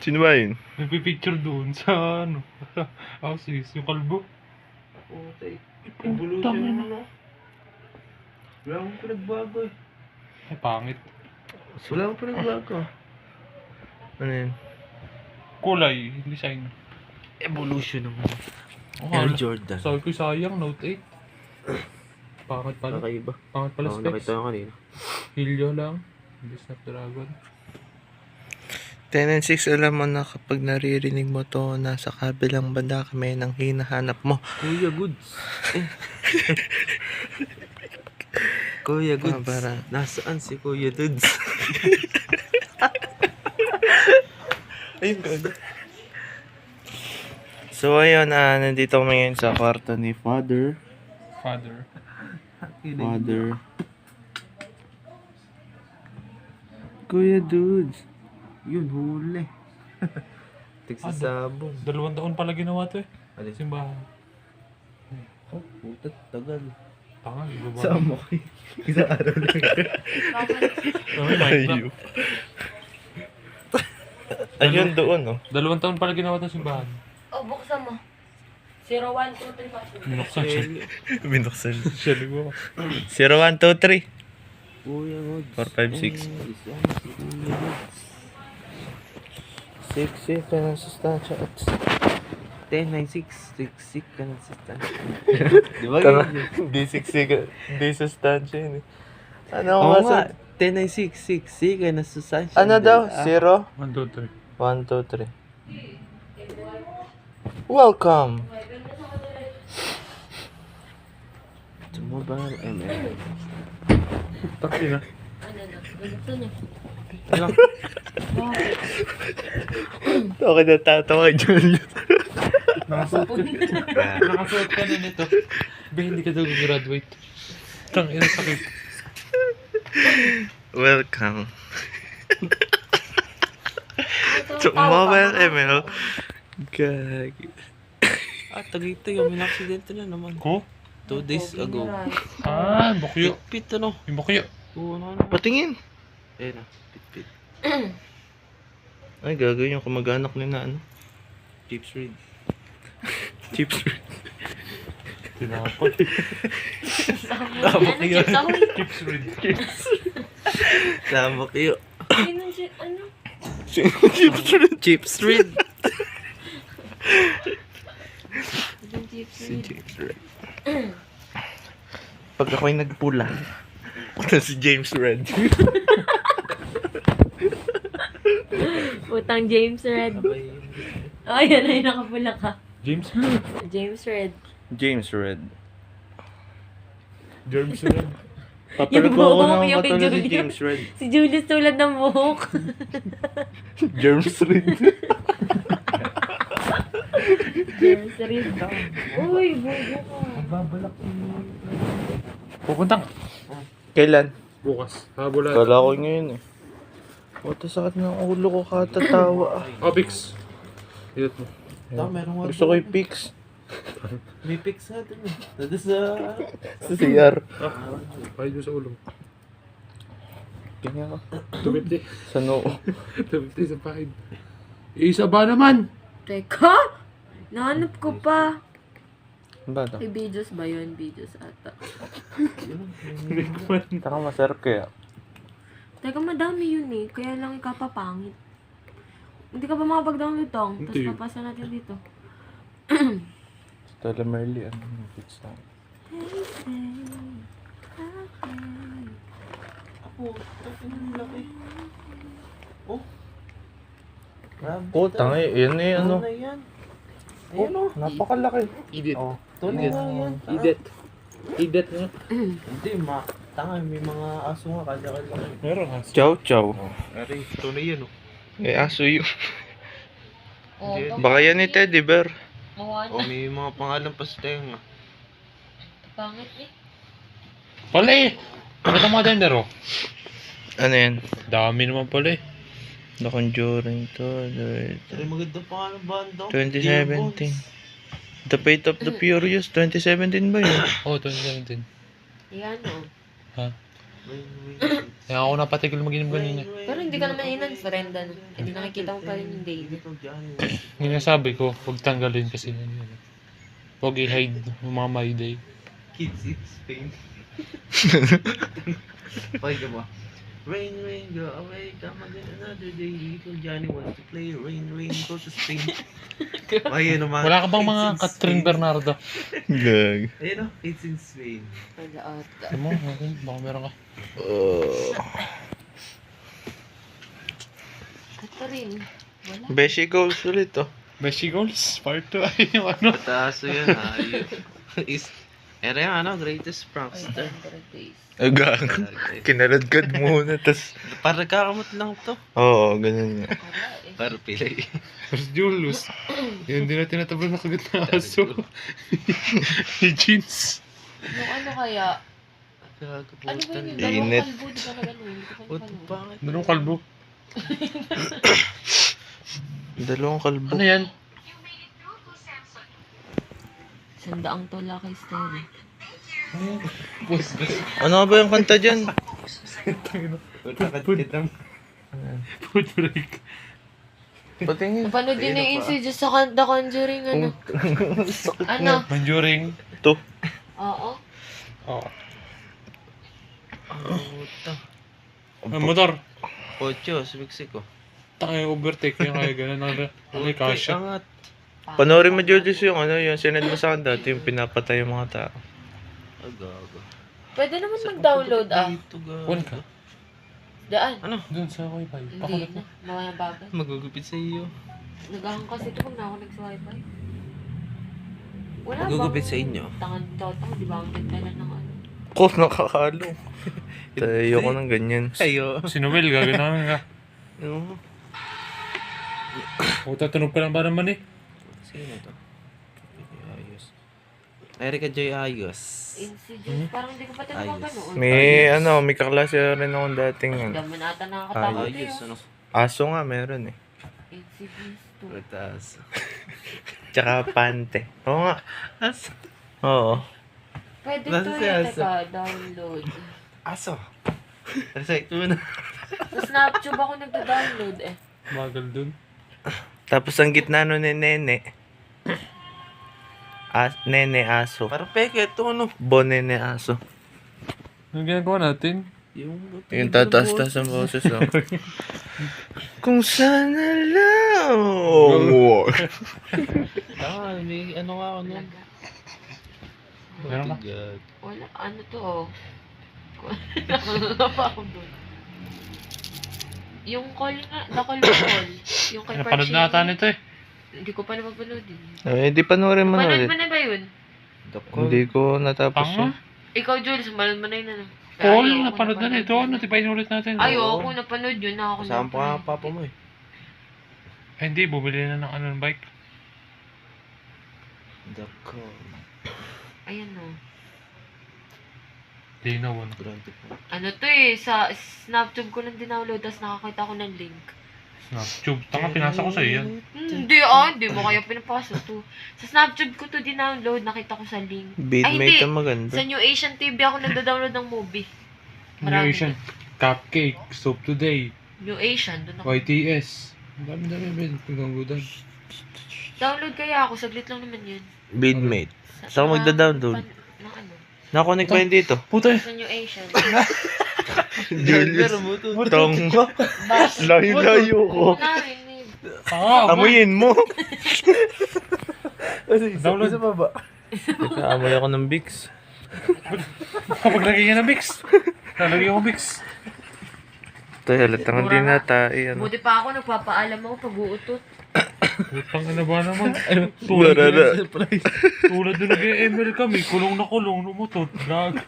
Sino ba yun? Nagpipicture doon sa ano. Axis, yung kalbo. Puta eh. Evolution yun ano. Wala akong pinagbago eh. Ay, pangit. Wala akong pinagbago. Ano yun? Kulay, design. Evolution naman. Oh, Air Jordan. sabi ko sayang, Note 8. Pangit pala. Kakaiba. Pangit pala Oo, specs. nakita ko kanina. Helio lang. Hindi Snapdragon. 10 and 6, alam mo na kapag naririnig mo to, nasa kabilang banda kami nang hinahanap mo. Kuya Goods. Kuya Goods. Para. Nasaan si Kuya Dudes? Ayun ka. So ayun, nandito kami ngayon sa kwarto ni Father. Father. Kuya Dudes. Yun, huli. Tigsasabong. 2 taon pala ginawa to eh. Alin? Simbahan. Oh, puta, tagal. Tanga, iba ba? Sama ko eh. Isang araw lang. Ayun. Ayun doon, oh. 2 taon pala ginawa to simbahan. Oh, buksan mo. 0, 1, 2, 3, 4. Binuksan siya. Binuksan. Siya nagawa. 0, 1, 2, 3. Kuya Goods. 4, 5, 6. Isama si Kuya Goods. 6 ka ng sustansya at 10, 9, 6. 6 ka ng sustansya. Di ba Tama. yun? Hindi 6 ka. Hindi sustansya yun eh. Ano Oo nga? nga. 10, 9, 6. 6 ka ng sustansya. Ano daw? 0, 1, 2, 1, 2, 3. Welcome! To Mobile ML. Taki na. Ano na? Buksan niya. Okay na tatawa dyan. Nakasuot ka na nito. Be, hindi ka daw graduate. Tangina sakit. Welcome. To Mobile ML. Gagi. Tagaytay. May aksidente na naman. Ko? 2 days ago. Ah, bukyo. Pit ano? Yung bukyo. Oo, ano na. Patingin. Ayun na. Pit. Ay, gagawin yung kamag-anak ni na ano. Chips Reed. Chips. Tinapot. Ano, chips ahoy? Chips red. Tama kayo. Sino si- ano? Chips. Chips Reed. Yung chips Si red. James Red. Pag ako'y nagpula, ako na si James Red. Utang James Red. Oh, yan na yung nakapula ka. James James Red. James Red. James Red. Papalit Yung mo ako buhok, ng yung kay katulad ni Julius. James Red. Si Julius tulad ng buhok. James Red. James Red. Uy, bobo ka. Babalak pupuntang Kailan? bukas. Habulan. Kala ko ngayon eh. Puta sakit ng ulo ko katatawa. Obix. Iyot mo. Meron nga Gusto ko i-fix. May pics natin eh. Nado sa... Sa CR. Pahid mo sa ulo. Ganyan ka. 250. Sa noo. 250 sa pahid. Isa ba naman? Teka! Nahanap ko pa. Ano ba ito? May videos ba yun? Videos ata. Taka masarap kaya. Teka, madami yun eh. Kaya lang ikapapangit. Hindi ka ba makapag-download tong? Tapos Hindi. papasa natin dito. Stella Merly, ano yung fix na? Ako, tapos ang laki. Oh. Grabe. Putang eh, yan eh ano. Ano na yan? Oh, Ayan o. napakalaki. Idet. Oh, tunay na yan. Idet. Idet nga. Hindi, tanga, may mga aso nga kanya-kanya. Meron nga. Chow chow. Aray, tunay yan oh. Eh aso yun. Oh, Baka yan ni Teddy Bear. Mawa O na. may mga pangalan pa sa tenga. Pangit eh. Pala eh. Bakit ang mga tender oh? Ano yan? Dami naman pala eh. The Conjuring to. Pero maganda pa nga ng banda. 2017. The Fate of the Furious. 2017 ba yun? Oh, 2017. Yan o. Ha? Kaya ako napatigil mag-inom kanina. Pero hindi ka naman inan sa renda. Hindi nakikita mo pa rin yung daily. Yung nasabi ko, huwag tanggalin kasi yun. Huwag i-hide yung mga my day. Kids in Spain. Okay ka ba? Rain, rain, go away, come again another day. Little Johnny wants to play. Rain, rain, go to Spain. Ayun naman. Wala ka bang mga Catherine Bernardo? Gag. Ayun o, kids in Spain. Wala ata. Ano mo? Okay, baka meron ka. Catherine. Wala. Beshi goals ulit oh. Beshi Goals, part 2 ay yung ano. Pataso yan ha. Era yung ano, greatest prankster. 500 days. Gag. Kinaladkad muna tas. Para kakamot lang to. Oo, ganun nga. Wala eh. Para pilay. First Julius. Yun din na tinatabla na kagat na aso. Ni Jeans. Yung ano kaya? Ano ba yun? Yung dalawang Init. kalbo, di ba na gano'n? Hindi ko pa What napanood. bakit? Anong kalbo? Dalawang kalbo. Ano yan? Sandaang tola kay Stella. Ano ba yung kanta dyan? Food break. Patingin. Napanood din yung Insidious sa The Conjuring, ano? Ano? Manjuring. To. Oo. Oh. Puta. Ang motor. Ocho, sa Mexico. Takay overtake yung kaya ganun. Ano yung kasha? Angat. Panoorin mo Julius yung ano, yung sinend mo sa akin dati, yung pinapatay yung mga tao. Agago. Pwede naman mag-download Dito ga. One ka. Daan. Doon sa wifi. Hindi na. Mawaya bagay. Magugupit sa iyo. Nagahang kasi ito pag na ako nag-wifi. Wala Magugupit sa inyo. Tangan totoo, di ba? Ang ganda lang ng ano. Ko, nakakalo. Tayo ko ng ganyan. Ayo. Si Noel, gaganamin ka. Ano? O, tatunog ka lang ba naman eh? Sino to? Ayos. Erica Joy Ayos. Insidious. Parang hindi ko pa tinawag Ayos. ganoon. May kaklase rin akong dating ano. Daman ata nakakatawa Ayos. tayo. Ano? Aso nga meron eh. Insidious 2. Putas. Tsaka pante. Oo nga. Oo. Pwede Nasa to si eh. Asa? Teka, download. Aso. Recite mo na. Sa Snaptube ako nagda-download eh. Magal dun. Tapos ang gitna nun ni Nene. Nene aso. Parang peke ito ano. Bonene aso. Anong ginagawa natin? Yung tataas-taas ang boses oh. Kung sana lang. Oh. Tama, may ano nga ako nun. Meron ka? God. Wala, ano to oh. Wala pa ako doon. Yung call nga, the call mo call. Yung kay Napanood na ata nito eh. Hindi ko pa napapanood din. Di panoorin mo na Napanood ulit. mo na ba yun? Hindi ko natapos Tanga. yun. Ikaw, Jules, manood mo na yun ano? Call, Ayoko napanood na nito. Notify ulit natin. Ayoko, napanood yun na ako. Kasama pa nga ang papa mo eh. Ay, hindi, bumili na ng ng bike. The call. Ayan o. Linaw, ano. Ano to eh, sa Snaptube ko lang dinownload, tapos nakakita ko ng link. Snaptube. Tanga, pinasa ko sa'yo yan. Hindi mo kaya pinapasa to. Sa Snaptube ko to dinownload, nakita ko sa link. Ay, hindi. Beatmate ang maganda. Sa New Asian TV ako nagda-download ng movie. New Marami Asian. Cupcake. Soap Today. New Asian, doon ako. YTS. Ang dami-dami ba? Pagkagudan. Download kaya ako, saglit lang naman yun. Beatmate. Saan ako magda-download? Ng ano? Nakunik pa yun dito. Puta. Sa New Asian. Julius. Tongo. Layo-layo ko. Narinig. Tanga, Amuyin mo. Download. Amoy ako ng Vicks. Kapag lagay ka ng Vicks. Lalagay ako Vicks. Ito, halatang hindi na tayo. Ano. Buti pa ako, nagpapaalam ako pag-uutot. Putang ina ba naman? Barara. Tulad na nag-ML kami. Kulong na kulong. Lumutot. Gago.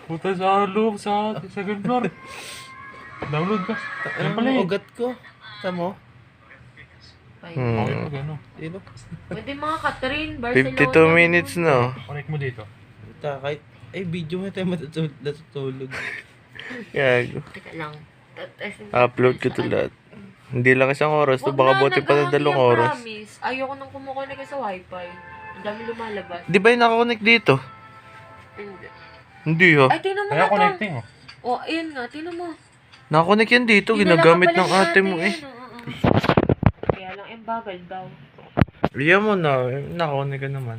Puta sa loob sa second floor. Download ka. Yan pala eh. Ugat ko. Tamo. Okay, Hmm. pag ano. Pwede mga Catherine, Barcelona. 52 minutes na. Connect mo dito. Puta, kahit... Ay, video mo tayo natutulog. Gago. Teka lang. Upload ko to lahat. Hindi lang isang oras to. Baka buti pa na 2 oras. Promise. Ayoko nang kumukonek sa wifi. Ang dami lumalabas. Di ba yung nakakonect dito? Hindi. Hindi ha. Ay, tingnan mo Kaya nga to. connecting oh. Oh, ayun nga. Tingnan mo. Nakakonect yan dito. Dinala Ginagamit ka pala ng ni ate mo yan, eh. oo. Kaya lang yung bagal daw. Riyan mo na. Nakakonect ka naman.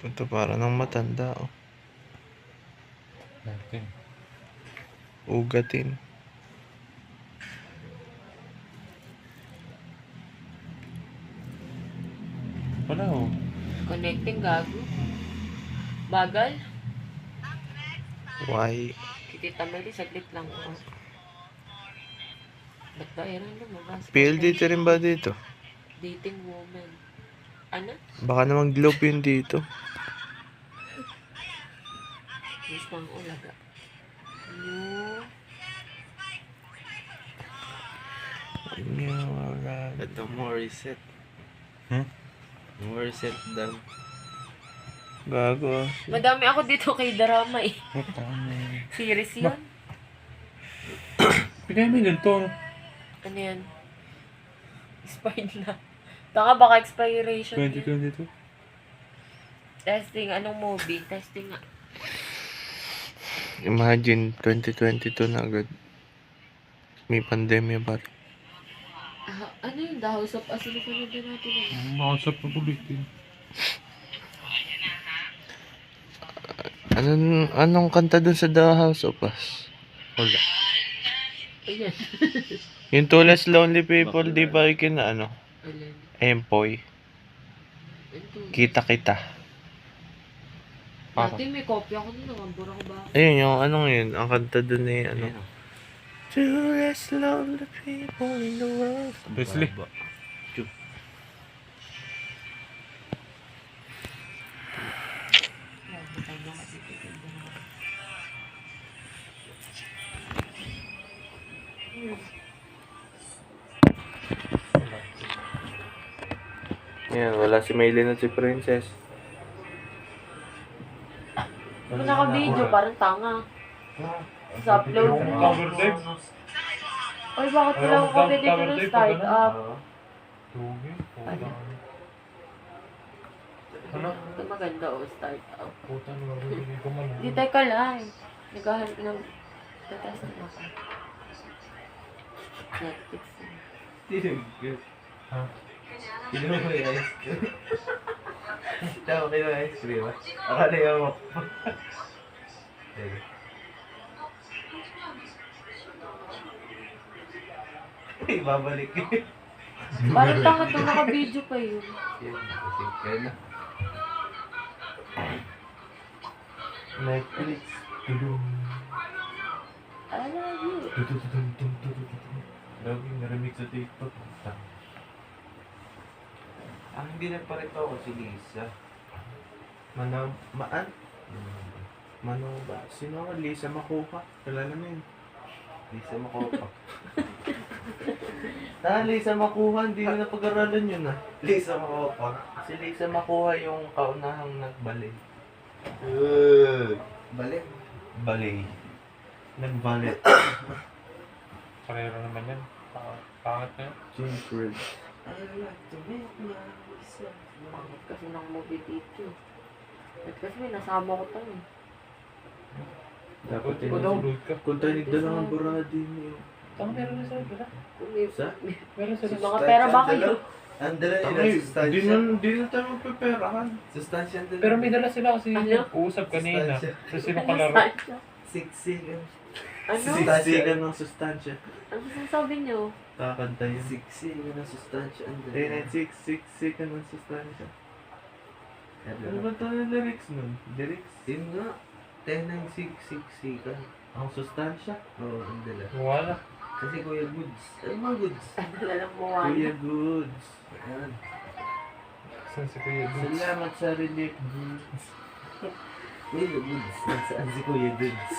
Ito para ng matanda oh. Connecting. Ugatin. Wala oh. Connecting gago. Bagal. Why? Kitita Meli, saglit lang. Oh. Ba't ba erang lumabas? PLDT rin ba dito? Dating woman. Ano? Baka naman globe yun dito. Miss pang ulaga. No. Ito, more reset. Hmm? More reset done. Gago ah. Madami ako dito kay drama eh. Series yun? Bigay mo yung ganito. Ano yan? Expired na. Baka baka expiration yun. 2022. Testing, anong movie? Testing nga. Imagine, 2022 na agad. May pandemya ba? Ah, ano yun? The House of Us? Ano pa na din natin eh? Makasap na ulitin. Anong kanta dun sa The House of Us? Wala. Ayan. Yung Two Less Lonely People, di ba ikin na ano? Ayan. Empoy. Ito. Kita-kita. Dati may kopya ko nun. Nakambura ko ba? Ayun, yung anong yun? Ang kanta dun eh, ano? Two less lonely people in the world. Leslie. Yan, wala si Maylin at si Princess. Kung naka-video, parang tanga. Sa upload mo. Cover live. Ay, bakit wala ko copy dito ng start up? Ano? Ito maganda o, start up. Puta naman, hindi ko man. Hindi, teka lang. Naghahanap ng... Tatest na ako. Netflix. Ha? Sino mo yung ice cream? Tama kayo ng ice cream, ha? Akala yung mo. Ay, babalik eh. Parang tanga ito, naka-video pa yun. Yan, kasi ka na. Netflix. Tudum. I love you. Tudum. Laging narinig sa TikTok. Ang hindi nagparito ako si Lisa. Maan? Mano ba? Sino ka? Lisa Makuha? Kilala mo yun? Lisa Makopa. Lisa Makuha, hindi ko napag-aralan yun ah. Lisa Makopa. Si Lisa Makuha yung kaunahang nagbalik. Balik. Ballet. Nagbalit. Parero naman yan. Pangat na yan. James Red. I like to make myself. Bakit kasi ng movie dito? Ba't kasi may nasama ko tayo. Dapat Ikaw daw, load ka. Kung tayo nagdalang ang baradi niyo. Tama, meron na sila. Wala. Kung may Sa? Meron sila. mga pera ba kayo? Ang dala nila Di sustansya. na tayo magpaperahan. Sustansya ang dala. Pero may dala sila kasi Ano? uusap kanina. Sustansya. Sa sino kalaro. Siksikan. Ano? Siksikan ng sustansya. Ano sasabi niyo? Kakanta yun. Siksikan ang sustansya ang dala. 10-9-6-6-6 ng sustansya. Ano Ano ba ito yung lyrics nun? Lyrics? Yun nga. 10-9-6-6-sikan. Ang sustansya? Oo, ang dala. Wala. Kasi Kuya Goods. Ano mga Goods? Ano lang mo Kuya Goods. Ayan. Saan si Kuya Goods? Salamat sa relief goods. Kuya Goods. Saan si Kuya Goods?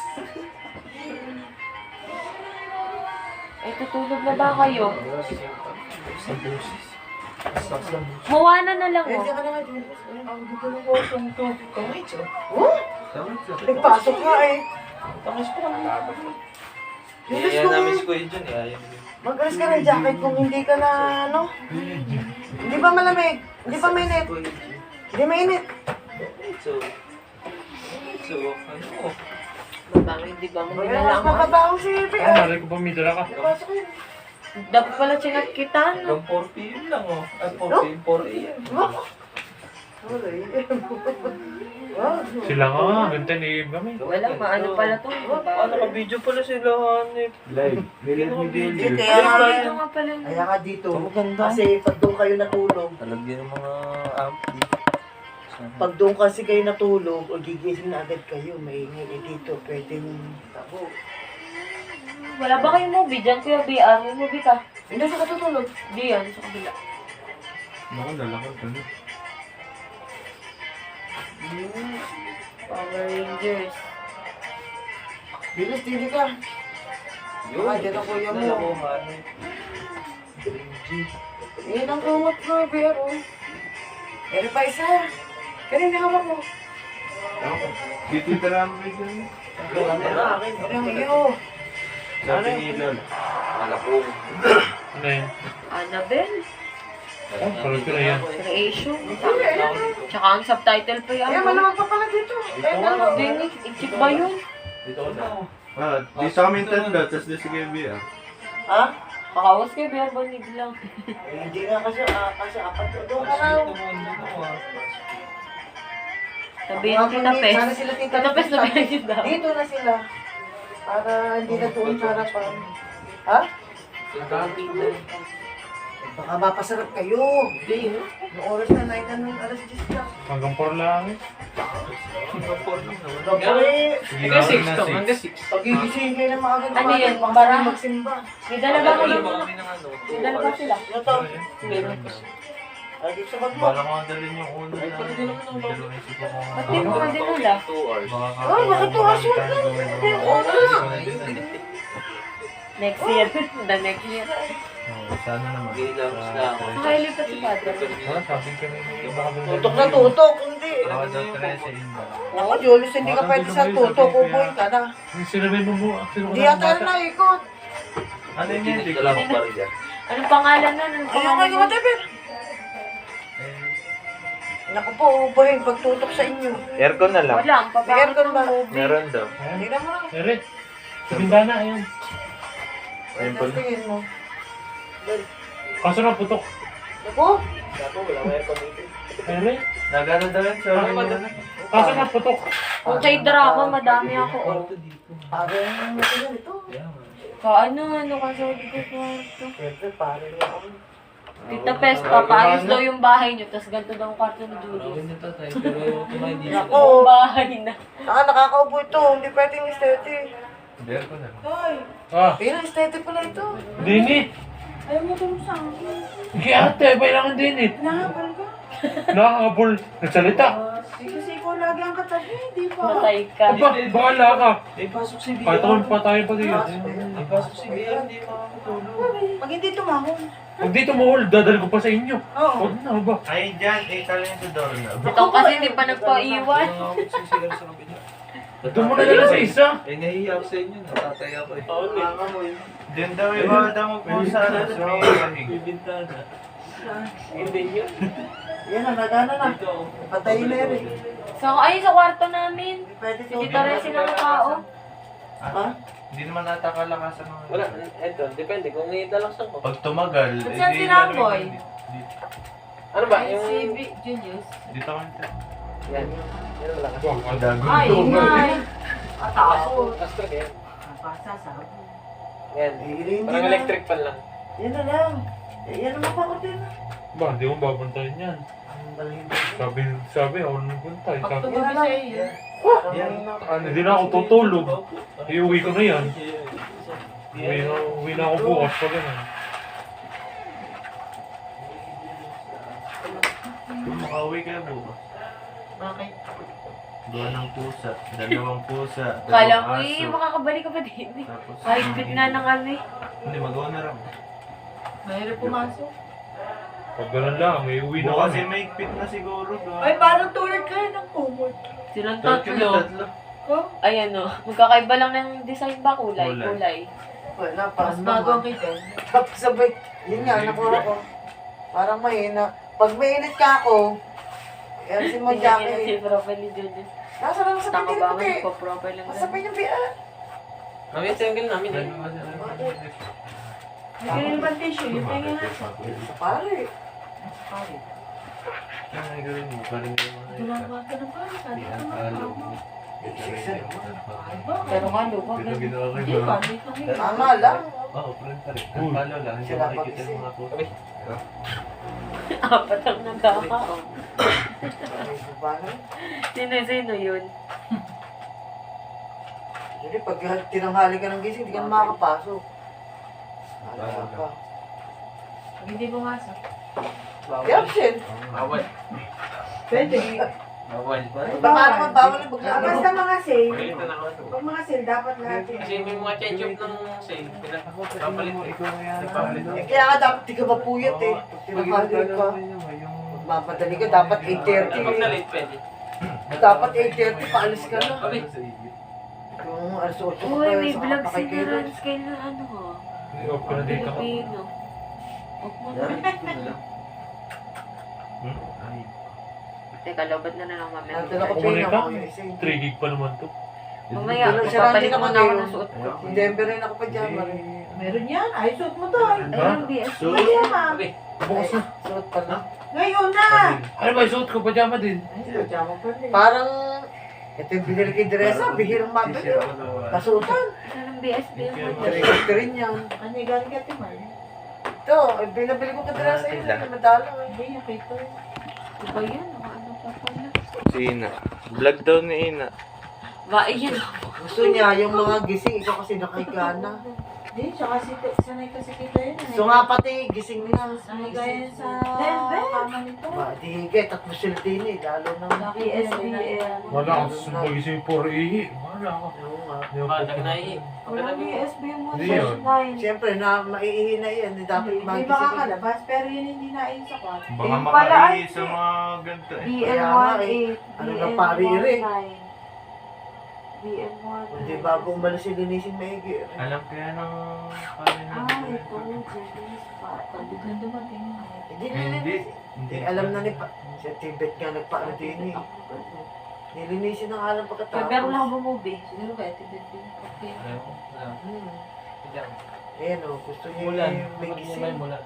Ay, tutulog na ba kayo? Mawana na lang Eh, oh. di ka naman, Julius. Ang gusto mo ko itong tangis, oh. Tama sa. Nagpasok nga eh. Tangis po kami. Julius, Kaya namin si kung Kuya John. Ayaw mo. mag-alas ka ng jacket kung hindi ka na, ano? Hindi ba malamig? Hindi ba mainit? Kuya John. Hindi mainit. So, ano? Baka hindi ba mo Mag-alas nilalang mababaong si Ah, Pia. nari ko pa may dala ka. Nagpasok yun. Dapat pala chinat kita, no? Hanggang 4 p.m. lang oh. At 4 p.m. 4 a.m. Wala eh. Wow. Sila nga, ganito ni kami. Wala, maano pala to. Paano ka video pala sila, Hanip? Live. Nilip ni Hindi, Dilio. kaya nga, Ito nga pala. kaya nga dito. Maganda. Kasi pag doon kayo natulog, Talagyan ng mga ampli. pag doon kasi kayo natulog, o gigising na agad kayo, maingay eh dito, pwedeng tabo. Wala ba kayong movie dyan, Kuya BR? May movie ka? Hindi sa katutulog. Di yan, sa kabila. Naku, lalakad ka na. Power Rangers. Bilis, hindi ka. Ah, dyan ang kuya mo. Dala ko, Hanip. Yan ang kumot ko, pero. Pero pa isa. Kanina hawak mo. Titira mo yun. Pero iyo. Sabi ni Lol. Malakong. Ano yun? Annabelle. Oh, pala ko na yan. Creation. Tsaka ang subtitle pa yan. Ayan, malamang pa pala dito. Ayan, dalawa. Dinig, ichip ba yun? Dito ko na. Ah, di sa amin tatlo, tas di si Gaby ah. Ha? Kakawas kayo, BR Banig lang. Eh, hindi nga kasi apat ko. Doon ka raw. Sabihin mo kita, Pes. Sana sila tita. Kita, Pes, sabihin kita. Dito na sila. Para hindi na doon sa harapan. Ha? Baka mapasarap kayo. Hindi, no? Yung oras na, night na nung alas 10 na. Hanggang 4 lang eh. Bakit? Hanggang 6 to, hanggang 6. Pagigising kayo ng mga ganito. Ano yan? Baka Bara? sabi magsimba. May dala ba kayo? kami ng ano. May dala ba sila? Ano to? Ay, dito sa bag mo. Bala ko nga dalhin yung ulo na. Dalawang isip ako. Ba't di mo ka dinala? 2 hours. Oh, bakit to? Aswag na. Hindi, oras. Next year. The next year. Sana naman. Gilams na ako. Nakalipat si Father. Ah, sabi ka na yung Tutok na tutok. Hindi. Ako daw 13 inda. Ako, Julius, hindi ka pwede sa tutok. Uboy ka na. Yung sinabi mo mo, sino Hindi yata na ikot. Ano yun? Hindi ko. Dala ko pa rin yan. Anong pangalan nun? Anong Ayaw kayo pangalan nun? kumatipid. Naku po, uboy. Pagtutok sa inyo. Aircon na lang. Wala, ang May papakot aircon ba? Meron daw. Tingnan mo lang. Ere, sa bintana, ayun. Ayun pala. Tingin mo. Kaso na putok. Naku. Ere, Nagano daw yun? Sorry mo na. kaso na putok. Kung kay drama, madami ako. Oh. Parang matigal ito. Ano ka sa ko kwarto? Siyempre, parang ako. Tita Pes, papaayos daw yung bahay niyo, tapos ganito daw ang kwarto ni Julius. Gawin niyo tatay, pero tunay di siya. Ako, Yung bahay na. nakakaupo ito. Hindi pwedeng estete. Bear ko na. Hoy, Ah, pero estete pala ito. Dini. Ayaw mo tulong sa akin. Kaya ate, kailangan din eh. Nakapal ka. Nakakabol. Nagsalita. Kasi ikaw lagi ang katabi, di ba? Matay ka. Aba, bahala ka. Ipasok si Bea. Kahit ako patay pa din. Ipasok si Bea, hindi makakatulog. Pag hindi tumahon. Huwag dito mahol, dadal ko pa sa inyo. Oo. Huwag na ba? Ay, dyan. Tala yung sa doorknob. Ito kasi hindi pa nagpaiwan. Sisigaw sa kabila. Doon mo na lang sa isa. Eh, nahihiya ako sa inyo. Natataya ko eh. Diyan daw yung bawal daw magpusa sa may bahig. Bintana. Yan na, nagana na. Patay na yun eh. So, ayun sa kwarto namin. Hindi pwede Hindi pa rin silang tao. Ha? Hindi naman nata kalakasan ng... Wala, eto, depende kung italaksan ko. Pag tumagal, Saan si Ramboy? Ano ba? Si Yung... Julius. Dito ka nito. Yan. Yan wala ka. Wag, ang dago. Ay, ingay. Atakot. Astro yan. Pasasama. Yan. Hindi Parang na. electric pan lang. Yan na lang. Yan naman pa ko din. Ba, hindi mo babantayan yan. Sabi, ako nang buntay. Sabi, Yan na lang. Yan. hindi na ako tutulog. Iuwi ko na yan. Uwi na ako bukas pa ganun. Makauwi kayo bukas. Bakit? Doon ng pusa. Dalawang pusa. Kala Dalawang ko eh, aso. makakabalik ka pa din. Tapos, Kahit bit na ng ano eh. Hindi, magawa na rin. Mahirap pumasok. Pag ganun lang, iuwi na Bukas kami. may higpit na siguro. Ay, parang tulad kayo ng kumot. Silang Tatlo. tatlo. Ayan o. Magkakaiba lang ng design ba? Kulay. Kulay. Kulay. Wala, Mas parang bago ang naman. kita. Tapos sabay, yun nga, nakuha ko. Parang mahina. Pag mainit ka ako, yan si Tingnan niyo Jackie. si profile ni Julius. Nasa lang sa Tama pitin ba ko ako eh. nagpo-profile lang Masabay ganun? yung biya. Kami single namin eh. Hindi naman tissue, yung pengen na. Pare. Ang gawin mo, parang yung mga Ginawa ka ng parang ka. Pero Pero nga, luwag Pero na. ginawa ko Hindi yung pa, mga... may kami. Tama lang. Oo, friend pa rin. Ang palo lang, hindi Sila makikita pag-isip. yung mga pusa. Apat ang nagkakaon. Paano? Sino yun? Hindi, pag tinanghali ka ng gising, hindi ka na makakapasok. Wala ka. Hindi pumasok. Di absent. Bawal. Pwede. Bawal. Paano man bawal yung bugla? Basta mga sale, Pagkita na ako. pag mga sale, dapat lahat yan. Kasi may mga change-up ng sale. Pinapapalit eh. Eh, kaya nga dapat di ka mapuyat eh. Pag tinanghali ka, magmamadali ka, dapat Pag na 8:30. late pwede. Dapat 8:30, paalis ka na. Abi. Yung alas 8 ka Uy, pa may sa vlog si kapakikilo. Rans kayo na ano ha? Off ko na dito ako. Filipino. Huwag mo na. Teka, lobat na lang mamaya. Nandun ako Kumain pina ka? ko. eh. 3 gig pa naman to. Mamaya, Siya papalit lang mo din na ako ako ng suot ko. Yung Denver rin ako pa dyan. Meron yan. Ay, suot mo to. Ay, Ayun, BS. So, yan ha. Abi. Bukas na. Suot pa na. Ngayon na. Ano ba, suot ko, pajama din. Ay, pajama pa rin. Parang, ito yung binili kay Teresa, bihirang mabili. Kasutan. Isa ng BS din. Direct rin yan. Ano yung galing ka, Timar? Ito, binabili ko kay Teresa yun. Madala. Hindi, yung kay Toy. Diba yan? Ano pa pala? si Ina. Vlog daw ni Ina. Ba, iyan. Gusto niya yung mga gising, ikaw kasi nakaigana. Hindi, tsaka sanay kasi kita yun. So nga pati gising niya. Sanay gaya sa Denver. kama nito. Ba, di higay, tatlo sila din eh. Lalo na. PSBL. Wala ako sa magising for ihi. Wala ako. Oo nga. Hindi ako Ah, nagnahi. Walang PSB yung Hindi yun. 1.9. Siyempre, na maiihi na yan. Dapat Hindi magising. makakalabas, pero yun hindi nain sa kwarto. Baka Yung pala ay makaihi sa mga ganito eh. BL18, Ano na parire? BL19. BL19. Hindi bago umalis si Linisin maigi. Alam kaya ng pala niya. Ah, ito, Jenny's Papa. Biglang dumating yun. Hindi Hindi. nilinisin. Hindi. Alam na ni pa. Si Tibet nga nagpaano din eh. Nilinisin ng alam pagkatapos. Pero wala akong movie. Siguro kaya tibet din. Okay. Hmm. Diyan. Ayan o, gusto niya Mulan. yung may Kapag niya gising. may mulan.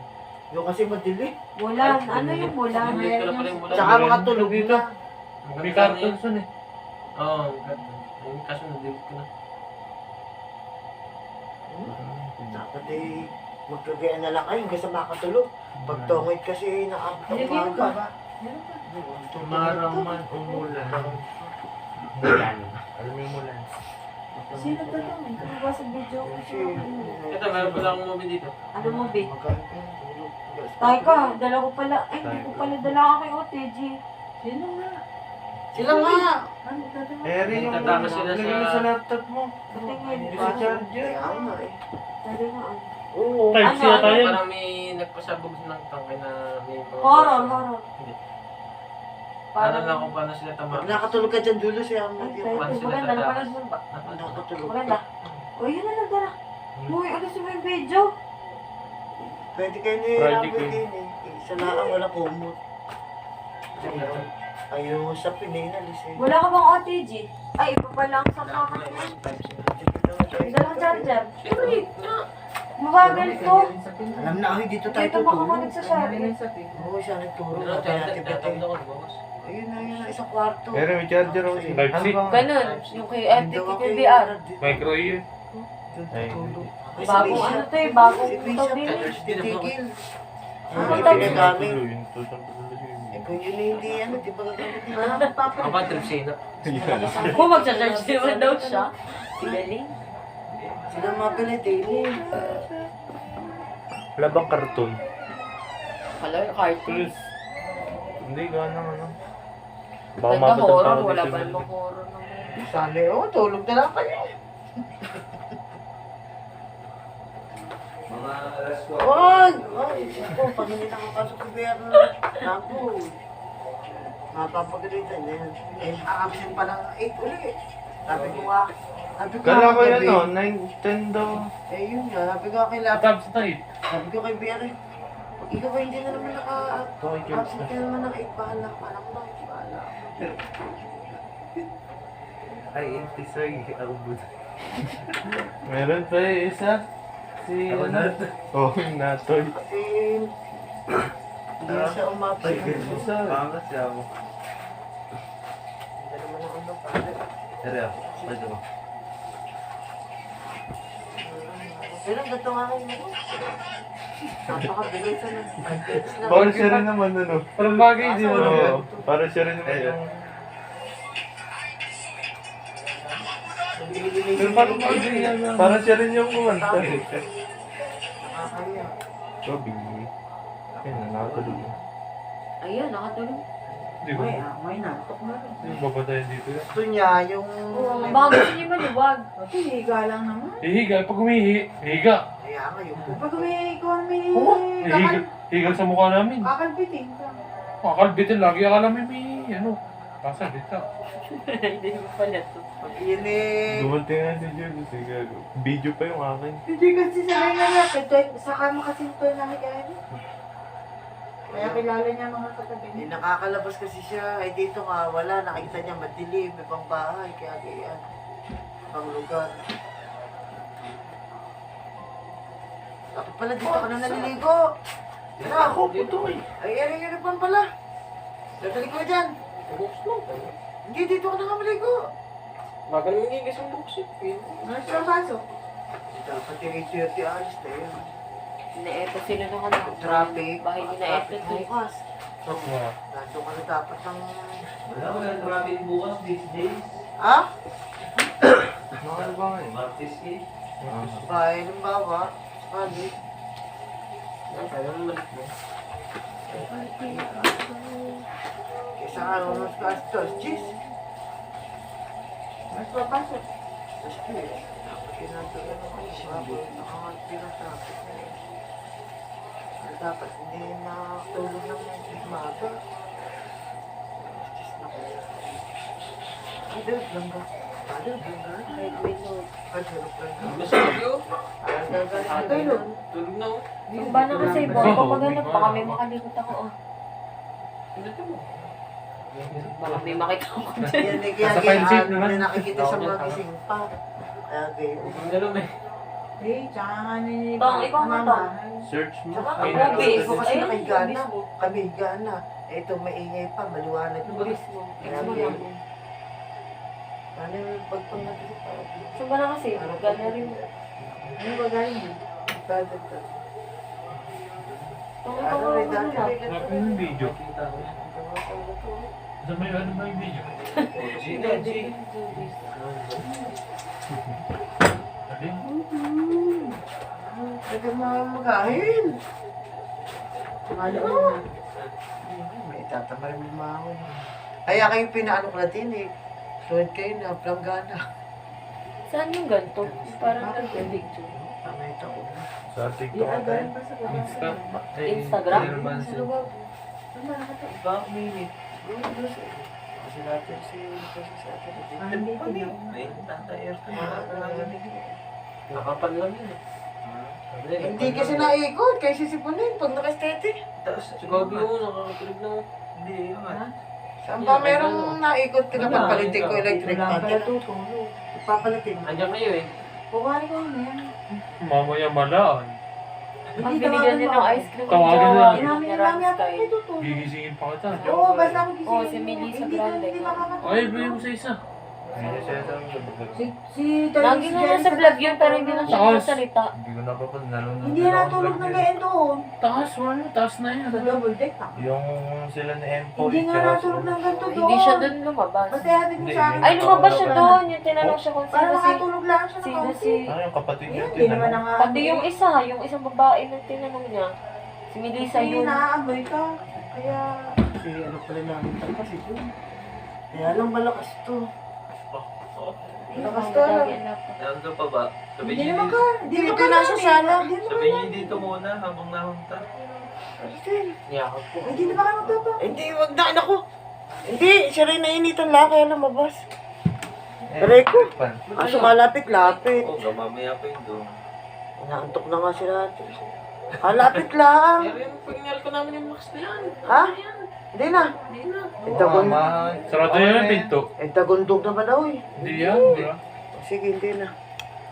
Yung kasi madilim. Mulan. Ano yung mulan? Hindi ko na pala yung mulan. Tsaka mga tulog na. May cartoon sun eh. Oo, yung kaso na-delete ko na. Dapat eh, magkagaya na lang kayo hanggang sa makatulog. Pag tungit kasi nakakita Hindi, umaga. meron pa ba? Meron pa. Tumaraw man umulan. Mulan. Alam mo yung mulan? Sino ba ito? Ano ba sa video ko? Ito, meron pala akong movie dito. Ano mo, babe? Magkakita yung tulog. Tay ka, dala ko pala. Ay, hindi ko pala dala ka kay OTG. Sino nga? Sila nga! Ano dadala? Eri yung Tatama sila lagay mo sa- sa laptop mo. Patingin. Yung sa charger. Kaya nga eh. Dali nga. Oo. Type C yata yun. Parang may nagpasabog ng tangke na may mga... Horror, horror. Hindi. Parang Alam na kung paano sila Pag tama. nakatulog ka dyan dulo siya ang Ay, hindi tayo. Once sila Maganda, tataas. napanood mo ba? nakatulog. Maganda. O, yun na nagdala. Uy, ano sa may video? Pwede kayo ni Project Rambo yun. din eh. Isa lang wala kumot. Ayaw mo sa pinainalis eh. Wala ka bang OTG? Ay, iba pa lang sa kakan mo. Dalang charger. Mabagal to. Alam na ako, dito tayo Dito makakunik sa Shopee. Oo, siya nagturo. Pero Kaya natin tatamdo ko, bukas. Ayun na, yun na, isang kwarto. Pero may charger ako siya. Type C. Ano ba? Ganun. Yung kay FTP kay VR. Micro E eh. Ay, Bagong ano to eh, bagong Si Bishop, tabi eh. titigil. Ah, Hindi tabi. ginagamit. Yung tutang tuloy yun. Eh kung yun na hindi, ano, di ba gagamit yun? Ako ba trip sino? Kung magsa-charge naman daw siya. Galing. Sila mga pinitili. Wala bang karton? Wala yung cartoon. Hindi, gano'n ano. Ganda horror, tao wala dito ba yun. namang horror naman. Sana yun, tulog na lang kayo. Mga alas ko. Wag! Ay, ako, pag hindi nakapasok sa BR na, naku. Mapapagalitan yan. Eh, absent pa ng 8 ulit. Sabi ko nga, Kala ko yan gabi. no, 9, 10 daw. Eh, yun nga, sabi ko kay Laptop. Tabs na tayo. Sabi ko kay BR eh, pag ikaw ay hindi na naman absent ka naman ng 8, bahala ka. Alam mo, bahala. Ay, intisoy. Ako buta. Meron pa eh, isa. Si Ako ano? na. Oh, yung natoy. Kasi, hindi na siya umabsent. Isa. Pangas siya ako. Hindi naman ako ng pare. Pero, pwede mo. Pero gato nga kayo mo. Napakabilis na. 5 minutes na. Parang siya rin naman ano. Parang bagay din. Oo, parang siya rin naman Ayun. yung... Pero parang bagay yan. Parang siya rin yung kumanta. Nakakaya. Sabi. Ayun, nakatulog. Ayun, nakatulog. Hindi ko. May natok na rin. Yung babatayan dito yan. Gusto niya yung... Baka gusto niyo maliwag. Higa lang naman. Ihiga. Pag umihi, higa. Kaya nga yung... Pag may Ihiga. Higa sa mukha namin. kakalpitin ka. Kakalbitin lagi. Akala may ano. Kasalita. Hindi mo pala to. Pag yun eh... Dumating nga si Jules. Sige, video pa yung akin. Hindi kasi sanay na lapit. Saka mo kasi ito nakikaya niya. Kaya kilala niya mga katabi Hindi niya. nakakalabas kasi siya. Ay dito nga wala. Nakita niya madilim. May pang bahay. Kaya kaya. Pang lugar. Bakit pala dito ka na naliligo? Yan na ako. Putoy. Ay, eri pa pala. Dadali ko dyan. Bukas lang. Hindi, dito ka na nga maligo. Magal mo gigas ang bukas eh. Ano siya pasok? Dapat yung 8:30 alis na yun. Naeto sila nung ano. Traffic. Bahay ni Naeto Traffic to eh. bukas. Yeah. Nandun ka na dapat ng... Wala ko lang traffic bukas these days. Ha? Ano ba nga yun? Martis eh. Bahay, halimbawa. Ano? Kaya mo malik mo. Isang araw ng gastos. Jeez. Mas papasok. Tapos dapat ginagawa ng mga isabot. Nakakalpi ng traffic na yun. Ano dapat hindi nakatulog ng umaga. Jeez na ko. Ay, dalag lang ba? Dalag lang ba? Kahit may note. Ay, dalag lang ba? Mas lagyo. Ay, dalag lang ba? Tulog. Tulog na ako. Yung ba na kasi, baka maghanap baka may makalikot ako. Oh. Pindot mo. Baka may makita ko dyan. Yan eh, kaya Nasa friendship ano naman. na nakikita sa mga gising pa. Kaya kayo. Ang ganun eh. Eh, tsaka nga ni Tong, ikaw nga, Tong. Search mo. Tsaka Ay, ako, Obis. ko kasi Ayun, nakahiga obis na. mo. Kami higa na. Ito, maingay pa, maliwanag pa. Obis mo. Kaya Ex mo kayo. lang. Ano yung pagpangatid pa? Saan ba na kasi? Gana rin. Ano ba galing yun? Pwede pa. Ano, may dati rin ito. Sabi yung video. Kita ko yan. Sa may ano ba yung video? Gina, G. Alin? Pwede magahin. Ano? May tatamay mo mahon. Kaya kayo pinaano ko natin eh. Sunod kayo na, planggana. Saan yung ganito? Parang nag-picture. Pangita ko na. Sa TikTok tayo. Insta. Instagram? Sa lugar. Back minute. Kasi natin kasi sa atin. Ay, tatayar ka. Nakapan lang yun eh. Hindi kasi naikot, kaya sisipunin pag nakastete. Tapos, Siguro yun, nakakatulig lang. Hindi, yun nga. Saan ba merong naikot ka na pagpalitin ko electric fan? Papalitin. Andiyan kayo eh. Bumari ko na yan. Mamaya malaan. Ang binigyan niya ng ice cream. Tawagan na. Inami ni Mami ako may tutulog. Gigisingin pa kita. Oo, basta ako gising. Oo, si Melissa Grande. Hindi makakatulog. Ay, bigyan mo sa isa. Si Lagi na nasa vlog yun, pero hindi na siya Taas. nakasalita. Hindi ko napapanalo na. Hindi na natulog ng gayon doon. Taas, wala. Taas na yan. Sa double deck ha. Yung sila na Empo. Hindi nga natulog ng ganito doon. Hindi siya doon lumabas. Basta hatid mo sa akin. Ay, lumabas siya doon. Yung tinanong siya kung Para sino si... makatulog lang siya ng Sino kaunti. si... Ano yung kapatid niya? Hindi naman ang Pati yung isang babae na tinanong niya. Si Melissa Hindi yun. naaamoy ka. Kaya... Kasi ano pala namin kasi doon. Kaya lang malakas to. Malakas to. Nandun pa ba? Hindi naman ka. Hindi naman ka nasa sala. Hindi naman Sabihin niyo dito muna habang nahunta. Niyakap ko. Hindi naman ka magtapa. Hindi, wag na. Anak ko. Hindi, siya rin nainitan lang kaya lumabas. Aray ko. Kaso malapit-lapit. Oo, mamaya pa yun doon. Inaantok na nga sila. Malapit lang. Pero yung pag-ingal ko namin yung max na yan. Ha? Hindi na. Hindi na. Sarado yan ang pinto. Tagundog naman daw eh. Hindi yan, bro. Sige, hindi na.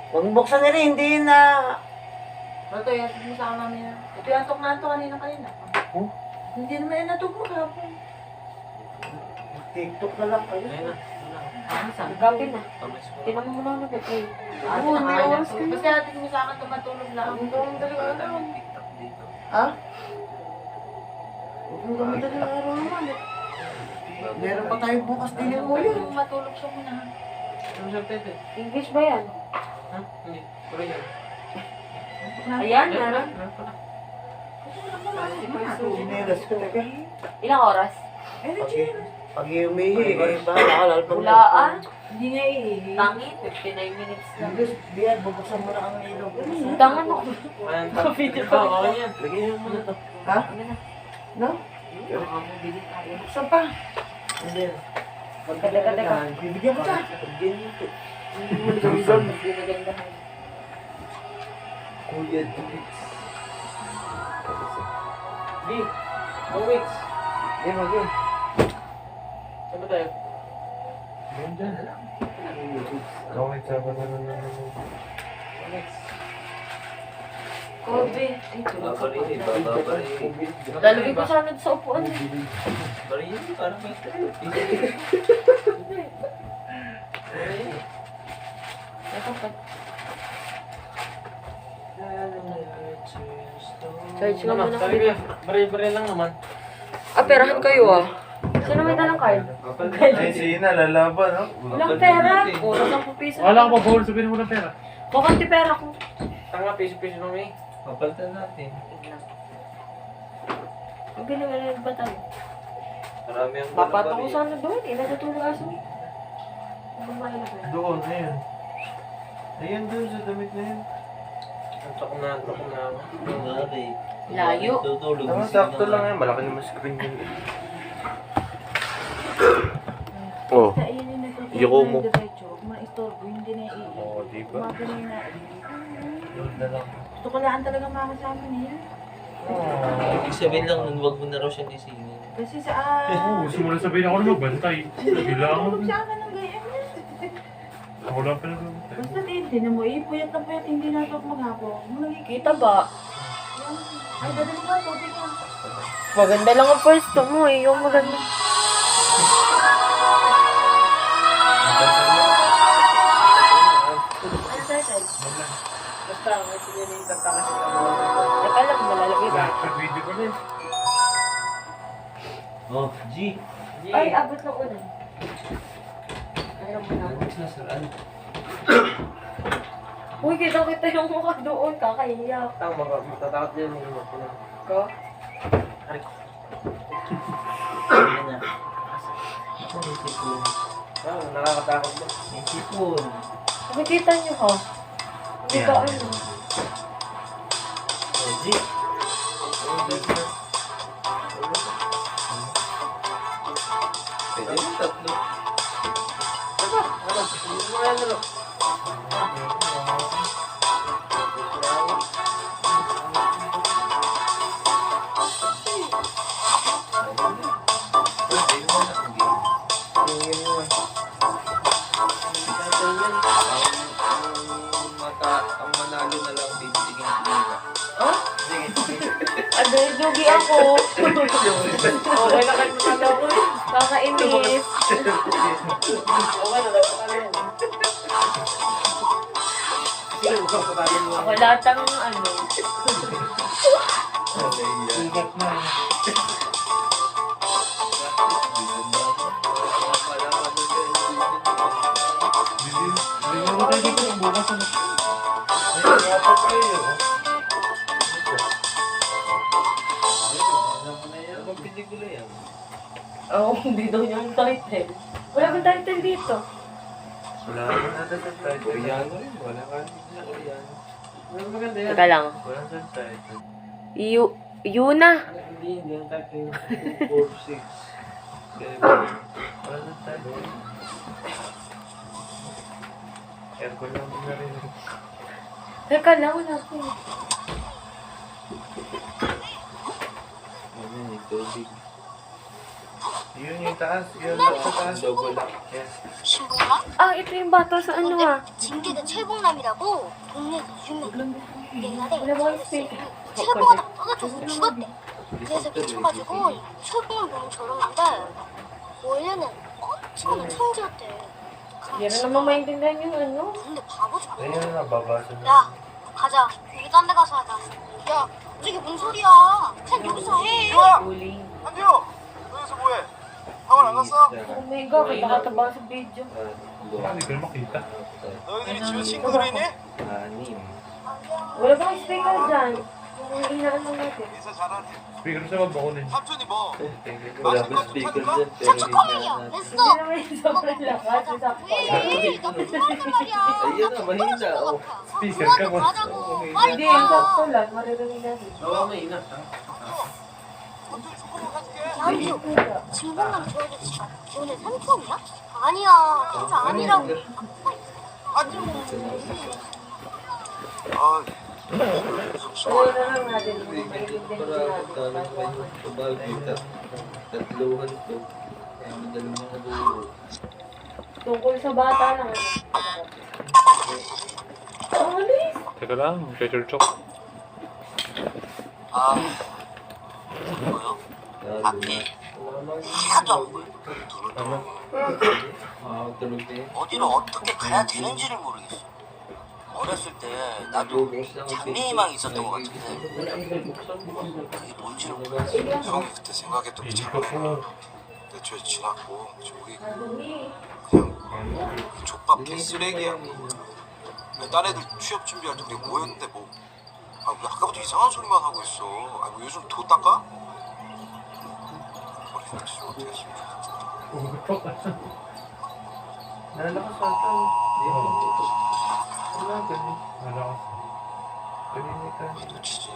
Huwag buksan nila, hindi na. Bato, yan. Sige sa namin yan. Ito yung antok na antok kanina. Oh? Hindi naman yan natugmog hapon. TikTok na lang kayo. Ayun na. Gabi na. Tamis mo. Tinan mo muna nag-play. Oo, may oras ka. Basta natin mo sa akin tumatulog lang. Ang dami talaga araw. TikTok dito. Ha? Ang dami talaga araw naman. Meron pa tayo bukas din yung ulo. Matulog siya muna. Ano siya, Tete? English ba yan? Ha? Hindi. Korean. Ayan, meron. Sinelas ko talaga. Ilang oras? Pag umihi, eh, bahala ka lalo pag Hulaan. Hindi nga eh. Tangi, 59 minutes lang. English, diyan, bubuksan mo na ang ilaw. Tangan ako. Ayan, okay yan. Lagyan mo na to. Ha? Ano na? No? Makakabili tayo. Saan pa? Hindi. Teka. Bibigyan ko siya. Ginagandahan. Kuya Dix. Di. 2 weeks. Hindi, mag-yun. Saan ba tayo? Yan dyan. Gawin sa ba na Next. Kobe. Babari, babari. Lalagay ko sana sa upuan. Bari yun, parang may Ito pa. Charge nga muna Sabi ko. ko, bari-bari lang naman. Perahan kayo ah. Sino may dalang card? Ay, Sina, lalaban, no? Walang pera. Puro 10 piso. Wala ka pa bawal sabihin mo ng pera. Kukunti pera ko. Tanga, piso-piso lang eh. Papalitan natin. Ang galing na ba tayo? Marami ang Papato ko sana doon eh. Natutulog aso. Babae na ba? Doon, ayun. Ayun doon sa damit na yun. Antok na. Layo. Tutulog. Sakto lang yan, malaki naman screen yun. Oh, Sa iyan yung nagtutulog Yoko mo. ng diretso. Huwag mo na istorbo. Hindi na iiyak. Oo, di ba? Umaga na yun na. Doon na lang. Gusto ko lang talaga makasama niya. Ibig sabihin lang nun, wag mo na raw siyang isingin. Kasi sa... Oo, gusto mo na sabihin ako na magbantay. Kailangan. Tulog siya ka ng ganyan. Ako lang pinagbantay. Basta tinan mo, puyat na puyat, hindi na ito maghapon. Kita ba? Ay, dadali ka, tubig ka. Maganda lang ang pwesto mo eh. Yung maganda. Ano tayo tayo? Basta, kasi yun yung tataka siya. Teka lang, malalagay ba? Video ko na eh. Oh, G. Ay, abot ng ulan. Ayaw mo na. Nasaraan. Uy, kita yung mukha doon. Kakaiyak. Tama, matatakot yun yung iba ko na. Ko? Ah, nakakatakot mo. May sipon. Nakikita niyo ha? Hindi ba ano? Oh, G. Pwede yung tatlo. Ano? Hindi mo yan, ano? Tingin mo eh. Ang manalo na lang bibigyan ng pera. Ano, dugi ako. Okay na kayo matalo ko eh. Kakainis. Okay na, nagpakala yun. Sige, magpapakala mo. Ako lahat ang ano. Ingat na. Hindi mo tayo dito ng bukas ano. Ay, dapat kayo. Ang pelikula yan. Oo, hindi daw niya yung title. Wala bang title dito? Wala ka natin sa title. Koreano rin. Wala ka natin sa Koreano. Mas maganda yan. Teka lang. Wala sa title. Yuna. Hindi yung type yun. 4, 6, 7. Wala sa title. Aircon lang din na rin. Teka lang, wala ko. Ano yung tubig? Yun yung taas. Yun lang sa taas. Double lock. Yes. 신부님아? Ah, ito yung bata sa ano ah. 징계대 철봉남이라고 동네에서 유명. 옛날에 Wala ba yung speak? 철봉하다 빠져서 죽었대. 그래서 미쳐가지고 철봉을 보면 저러는데 원래는 엄청난 천재였대. Hindi na naman maintindihan yung ano. 근데 바보잖아. Ayun na, babasa na. 야, 가자. 우리 딴 데 가서 하자. 야, 저게 뭔 소리야? 그냥 여기서 해. Bullying. Oh Oh my God, nakataba sa video. Hindi ko na makita. 너희들이 지금 친구들이니? 아님. Wala bang speaker dyan? Yung inaano natin. Speaker sa baba ko na yun. Wala pa speaker dyan, pero hindi 축구공이야. na. 됐어. Hindi naman yung sobrang lakas. Sakto 왜? 나 좋아한단 말이야. Ayun na, mahina. Oh. Speaker ka 좋아하는 mo. 거 하자고. 빨리 Hindi, yung 가. sakto lang. Maririnig natin. Oo, may ina. 남주, 진분남 좋아하겠지. 오늘 삼촌이야? 아니야, 진짜 아니라고. Wala na lang natin. Maintindihan Para natin. kabagita. Tatluhan to. Ay, madalang mga dulo. Tungkol sa bata lang. Ang alis! Teka lang, treasure chok. 하나도 안 보여. Ah, tulog na yun. 어디를 어떻게 가야 되는지를 모르겠어. 어렸을 때 나도 장래희망이 있었던 것 같은데 그게 뭔지를 모르겠어. 형이 그때 생각했던 게 Hindi ko po. 대체 지났고 우리 그냥 족밥 개쓰레기야. 딴 애들 취업 준비할 때 우리 모였는데 뭐 아, 왜 아까부터 이상한 소리만 하고 있어. 아, 뭐 요즘 도 닦아? 머리 진짜 어떻게 했으면 Nalakas ata. Hindi mo ito. Wala, ganun. Malakas. Kanina ka. 좋지지.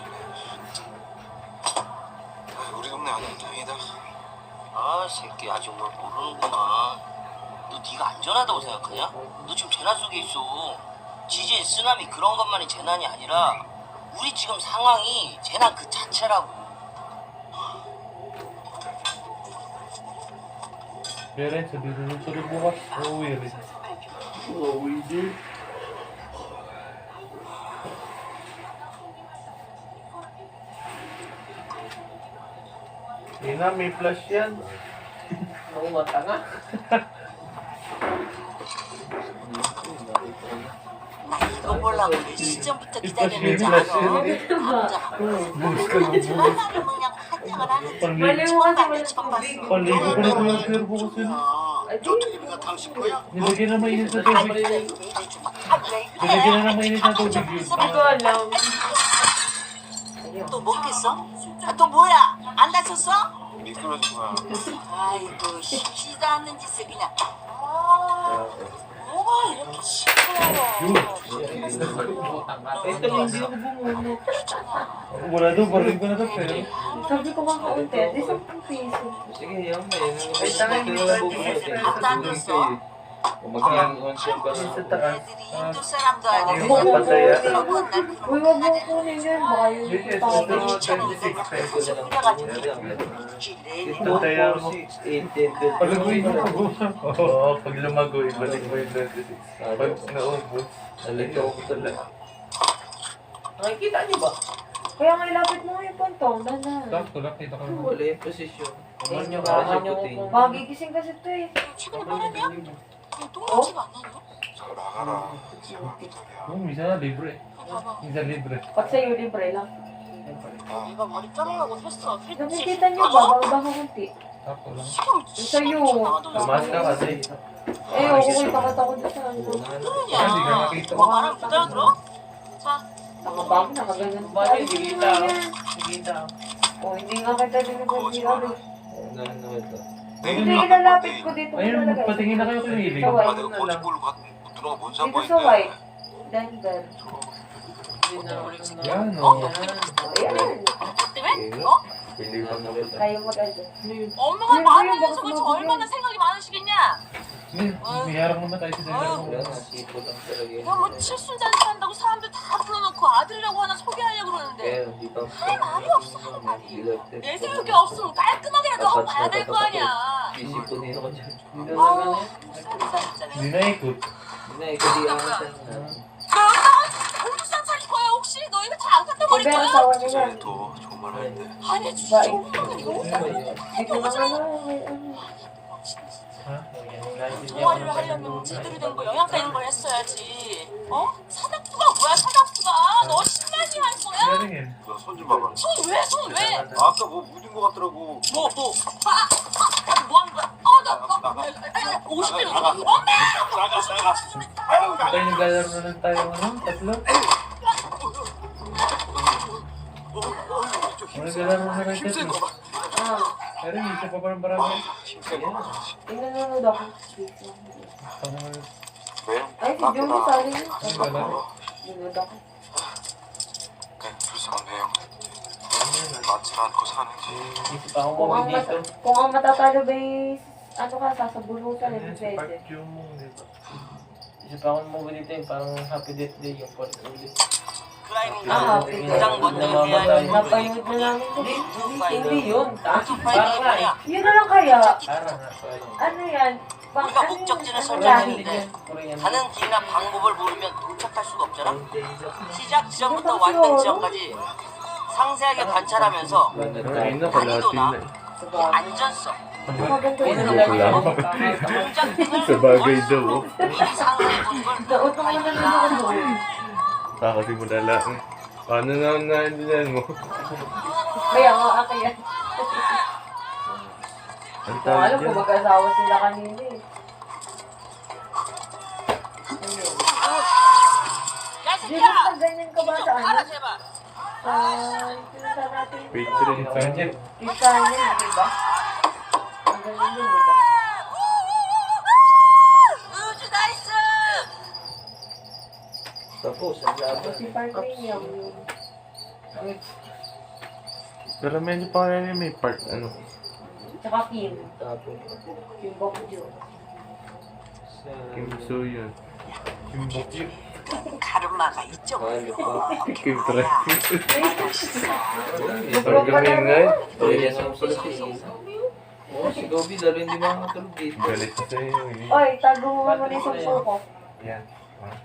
우리 동네 아니면 다행이다. 아 새끼 아직 뭘 모르는구나. 너 네가 안전하다고 생각하냐? 너 지금 재난 속에 있어. 지진, 쓰나미 그런 것만이 재난이 아니라 우리 지금 상황이 재난 그 자체라고. Pero sabi ko tulog bukas. Uuwi rin. Uuwi din. Ina, may flash yan. Ako matanga. 이거 보려고 몇 시점부터 기다렸는지 알아? 남자가 좋아하는 그냥 환장을 하는지 Mali mo 처음 kasi 봤네 wala 처음 봤어. Paligo ko na ito yung pero bukas yun. 저 TV가 당신 거야? Nilagyan na mainit na tubig. Nilagyan na ng mainit na tubig yun. Hindi ko alam. 또 먹겠어? 아, 또 뭐야? 안 다쳤어? 미끄러진 거야. 아이고 쉽지도 않는 짓을 그냥. 뭐가 이렇게 시끄러워? Ito hindi ako bumunot. Wala daw, balik ko na ito pero. Sabi ko nga kaunti, di 10 piso. Sige, yung may. Ay, tanga, hindi ko na bumunot. 밥도 안 줬어? Magkakaroon siya ba? 애들이 인도 사람도 아니고 Yung pataya. 저건 날 Uy, wag mo kunin yun. Baka yun yung tao. 26 pesos na lang. 그래가지고 Ito tayo mo. 8. Palaguin mo po. Oo, pag lumago, ibalik mo yung 26. Pag naubos, nalito ko talaga. Nakikita niyo ba? Kaya nga ilapit mo nga yung pantong. Dana. Sakto lang, kita ko. Wala yung posisyon. Ano nyo Baka para nyo sikutin? magigising kasi ito eh. 지금 말하냐? 똥나지가 않나요? 잘 나가라. 제발 부탁이야. Minsan na libre. 봐봐 Minsan libre. Pag sa'yo, libre lang. 얘가 머리 자르려고 했어 했지 Nakikita nyo ba? Baka kunti. Sakto lang. Yung sa'yo. Tumaas ka kasi. Eh, ako ko'y takot ako dyan sa ano. Hindi ka 그러냐 makita. 뭐 말하면 못 알아들어? 자 Nakabag, nakaganyan. Bakit? Ay, Kikita. yan. Kikita. Oh, hindi nga kita dinibagyan eh. Ano ito? Hindi, ilalapit ko dito. Ayun, talaga. patingin na kayo kay Willie. Sa 아, white. 내가 거짓말로 누나가 뭔 Dito 상관인데? sa white. Denver. Yan o. Ayan. 때문에? 어? Bili pa na kita. Kayo mag-aldo. 엄마가 말을 해서 그렇지 얼마나 생각이 많으시겠냐? May harap naman tayo sa center mo. Wala, nasipot lang talaga yun. 야, 뭐 칠순잔치 한다고 사람들 다 불러놓고 아들이라고 하나 소개하려고 그러는데 Kaya hindi pa. 할 말이 없어 할 말이 내세울 게 없으면 깔끔하게라도 하고 봐야 될 거 아니야. Isipunin ako dyan. 아우 불쌍하다 진짜 Hindi 내가 na ikot. Hindi na, ikaw di ako sa 너 여기다가 공주상 차릴 거야 혹시? 너 이거 다 안 갖다 버릴 Pero 거야? sawa nila. 진짜 더 좋은 말 하는데. 아니 진짜 Ba, 조금만 이거 Hindi ko lang ano. may ano. 동아리를 하려면 제대로 된 거 영양가 있는 걸 했어야지. 어? 사닥부가 뭐야 사닥부가? 너 신나게 할 거야? Galing yun. 손 좀 봐봐. 손 왜? 손 왜? 아까 뭐 묻은 거 같더라고. 뭐? 뭐 하는 거야? 나 50대 넘어. 엄마! Tayo naglalaro na lang tayo ano? Tatlo? Naglalaro na lang 힘센 tatlo. 거 봐. Ah, Pero isa pa parang marami. 힘센 거 봐. nanonood ako. 왜? Ay, si Joey sali yun. Wala. Nanonood ako. 그냥 불쌍한 배영. 맞지 않고 사는지. Isip ako mo dito. Kung ang matatalo ba ano ka, sasabulutan, hindi pwede. Park yung mo, di ba? Isip ako mo dito yung parang happy death day yung part ulit. Ah, 클라이밍 가장 먼저 해야 할 Napanood na namin ito. Hindi yun. 파이팅이 뭐냐? Yun na lang kaya. Parang nga, parang. Ano yan? Pang, 우리가 ano 목적지를 ano 설정했는데 yan? 가는 길이나 방법을 모르면 도착할 수가 없잖아. 시작 지점부터 그럼 완등 당시로. 지점까지 상세하게 관찰하면서 Ayun na, 난이도나 안전성, Maganda 그리고 yun. 동작 등을 Sabagay daw. 미리 상상해 보는 걸 Nautong mo na naman ako. Kasi mo na lang. Paano na naintindihan mo? Kaya nga, kaya. Ang Kung alam tawag ko, dyan. mag-asawa sila kanina eh. 야 Di ba 새끼야! pag ganyan ka ba sa ano? 알아 제발. Sa natin. Patreon pa niya. Isa niya, di ba? Ang ganyan din, di ba? 우주 나이스! Tapos, ang laban. Si Parkrinium yun. Pero medyo pa rin may part, ano. Tsaka Kim. Tapos, Yung Bokjo. Kim So yun. Kim Bokyo. 가르마가 이쪽으로 Kim Traffic. Bro ka na nga. rin. Yan ang pala si Isa. Oo, si Gobi, lalo hindi makakatulog dito. Galit sa iyo eh. Oy, tago mo muna yung sampu ko. Yan.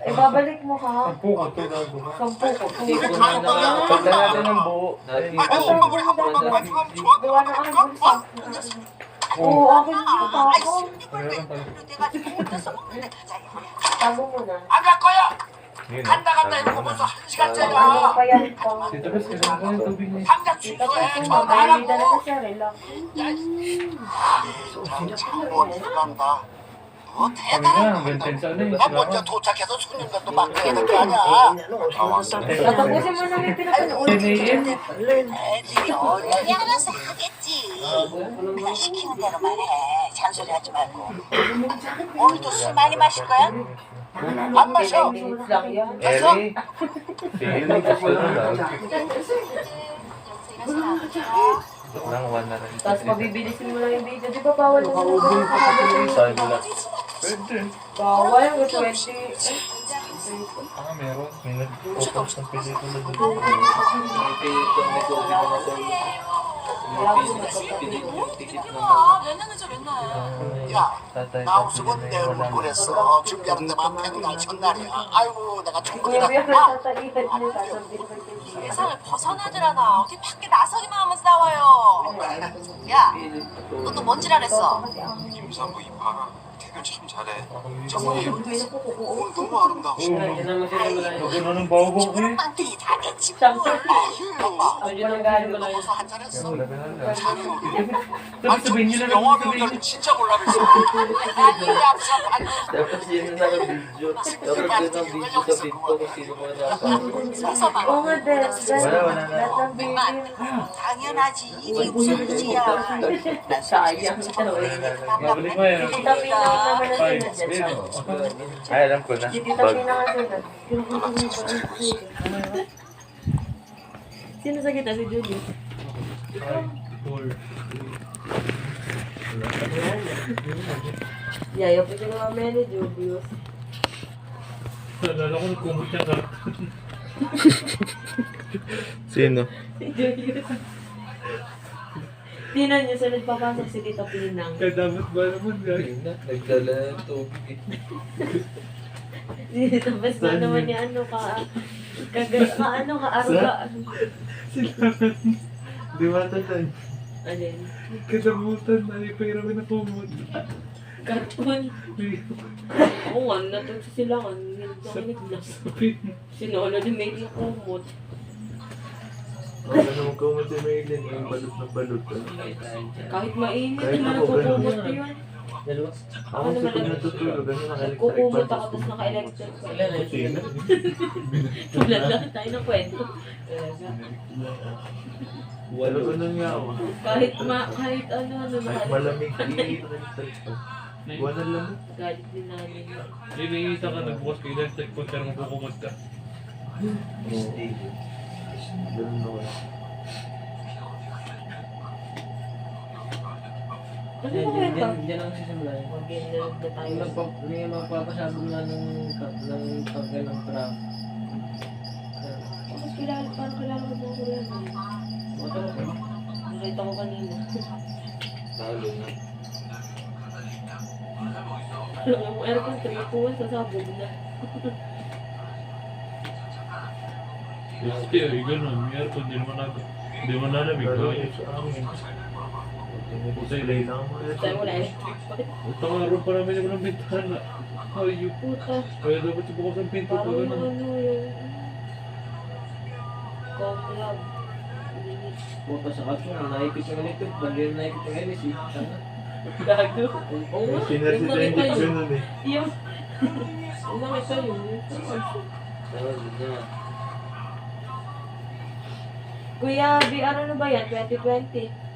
Ibabalik mo ha. Sampu ko ito gagawa. Sampu ko. Hindi ko na nakakapagda natin ng buo. Ay, tago mo dati. Gawa ng aking bulsa. Oo, akin dito ako. Pareho lang pala. 내가 지금 혼자서 먹는데 가자. Tago mo na. 안갈 거야! Yun, 간다 sabi 이러고 ko na. 벌써 1시간째야. Ano pa yan po? Dito ba sila ko yung tubig niya? 당장 Dito po 취소해. po, 전화하라고. mabalita na sa sir, relax. 뭐 들어간다. 뭐 Kami 대단한 nga, hanggang 10 sa ano eh. 나 먼저 도착해서 손님들도 맡겨야 될 거 아니야. Tatapusin mo na may pinapanood. 10 a.m.? 애들이 어린이 알아서 하겠지. 그냥 시키는 대로만 해. 잔소리 하지 말고. 오늘도 술 많이 마실 거야? 안 마셔. Minutes lang yan. Ellie, si Ellie kasi na lang 1 na rin. Tapos mabibilisin mo lang yung video. Di ba bawal na Sabi nila, Bawal yung 20. Meron. May nag-focus ng pelikula doon. 야, Tatay, 나 없으면 내일 못 보냈어. 준비하는 데만 백날 첫날이야. 아이고, 내가 총각이라. Grabe yung tatalitan niyo. Sasabihin ko yung 세상을 벗어나더라나 어디 밖에 나서기만 하면 싸워요. 야, 너 또 뭔 지랄했어? 임산부 입하라. 태교 참 잘해. 정말 오늘 너무 아름다워. Huwag na ng bago ko eh. 빵들이 다 됐지. Ayun ang galing ko lang. 먹어서 한잔 했어. Tapos sabihin nyo na lang 영화 sabihin 배우자는 nyo. 진짜 몰라 그랬어. 아니, 앞서 Dapat yun na video. Dapat yun ang video sa feed ko kung sino mo na. Oo nga, Dad. wala na. Lahat ng baby. 당연하지. 이게 무슨 일이야. Sayang. Babalik mo yan. Tita Pina naman na Five. sunod. Ay, alam ko na. Si Tita Bag. Pina nga sunod. Sino sa kita? Si Julie. Yayo pa siya mga many Julius. Nalala ko nagkumot siya ka. Sino? Si Julius. Tinan niyo sa nagpapasok si Tita Pinang. Kadamot ba naman guys? Nagdala ng tubig. Tapos na naman ni ano ka. Ano ka, aruga. Di ba tatay? Alin? Kadamutan na ipahiramin na kumot. Cartoon. Oo nga, natagsa sila kan. Nagpakinig na. Sinolo ni May na kumot. Wala naman kumot si Maylin. Yung balot na balot. Kahit mainit, Kahit na ako, nagkukumot ganun. yun. Ako sa pag natutulog, ano Nagkukumot ako, tapos naka-electric pa. Tulad tayo ng kwento. Wala ko nang yawa. Kahit ano, Kahit malamig, wala lang. galit din namin. Iniisa ka nagbukas kayo dahil sa pero magkukumot ka. Ganun ako. Ano ba kwento? Diyan ang sisimula. Mag-inlog na tayo. May magpapasabog na ng tanggal ng trap. Tapos parang kilala ko ng kuya mo. Motor ko. Nakita ko kanina. Talo na. Alam mo, aircon 3-2-1, sasabog na. Gusto eh, ganun. May aircon, di mo nalamig. Display lang mo. Tayo wala electric pa. Utang araw pa namin yung bintana. Ay, yung Puta. kaya dapat bukas ang pinto pa Parang ganun. ano yung... Comlab. Puta sa kapso. Naipit yung electric. Bali yung naipit yung LC. Sana. Gago. Oo nga. Sinarsi Yung sa nakita injection yun. nun eh. Yung nakita yun. Talo na. Kuya, ano ba yan? 2020?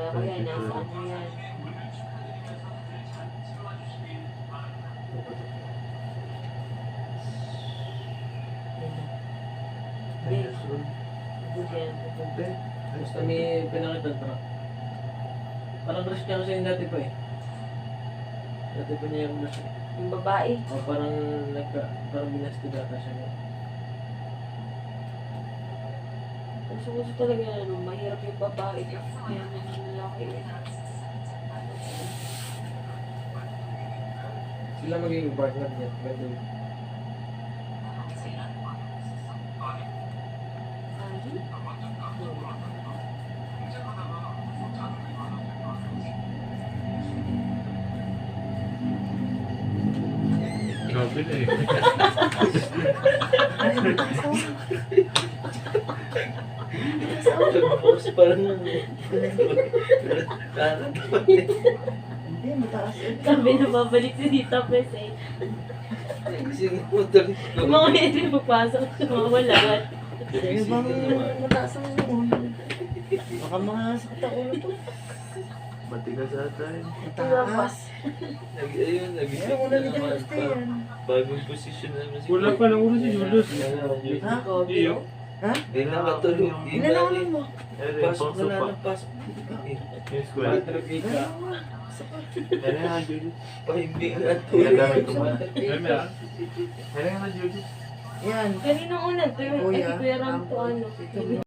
O kaya nasa ano yan? Basta may pinakita trap. Parang crush niya kasi yung dati pa eh. Dati pa niya yung crush. Yung babae. O parang binasted ata siya. Gusto talaga ano, mahirap yung babae kasi kaya yung lalaki. Sila magiging partner niya. Ganun. kabila eh. Tapos parang Hindi, mataas. Sabi na babalik si Tita Pres eh. gising mo tuloy. Yung mga hindi magpasok, mawala. Kaya bang mataas ang ulo? Baka makasakit ang ulo to. Matigas ata yun. Mataas. Ayun, nagising Ayun, una ni Dante yan. Bagong posisyon naman si Wala pa lang ulo si Julius. Ha? Iyo. Ha? Hindi nakatulog. Inalaman mo. Pasok na lang ng pasok. Yung school. Ano nga, Julius? Hindi na Nagamit ko tulog. ba? Meme ah. Kailangan na, Julius. Yan. Kanina una, ito yung Kuya, Kuya Ram to ano.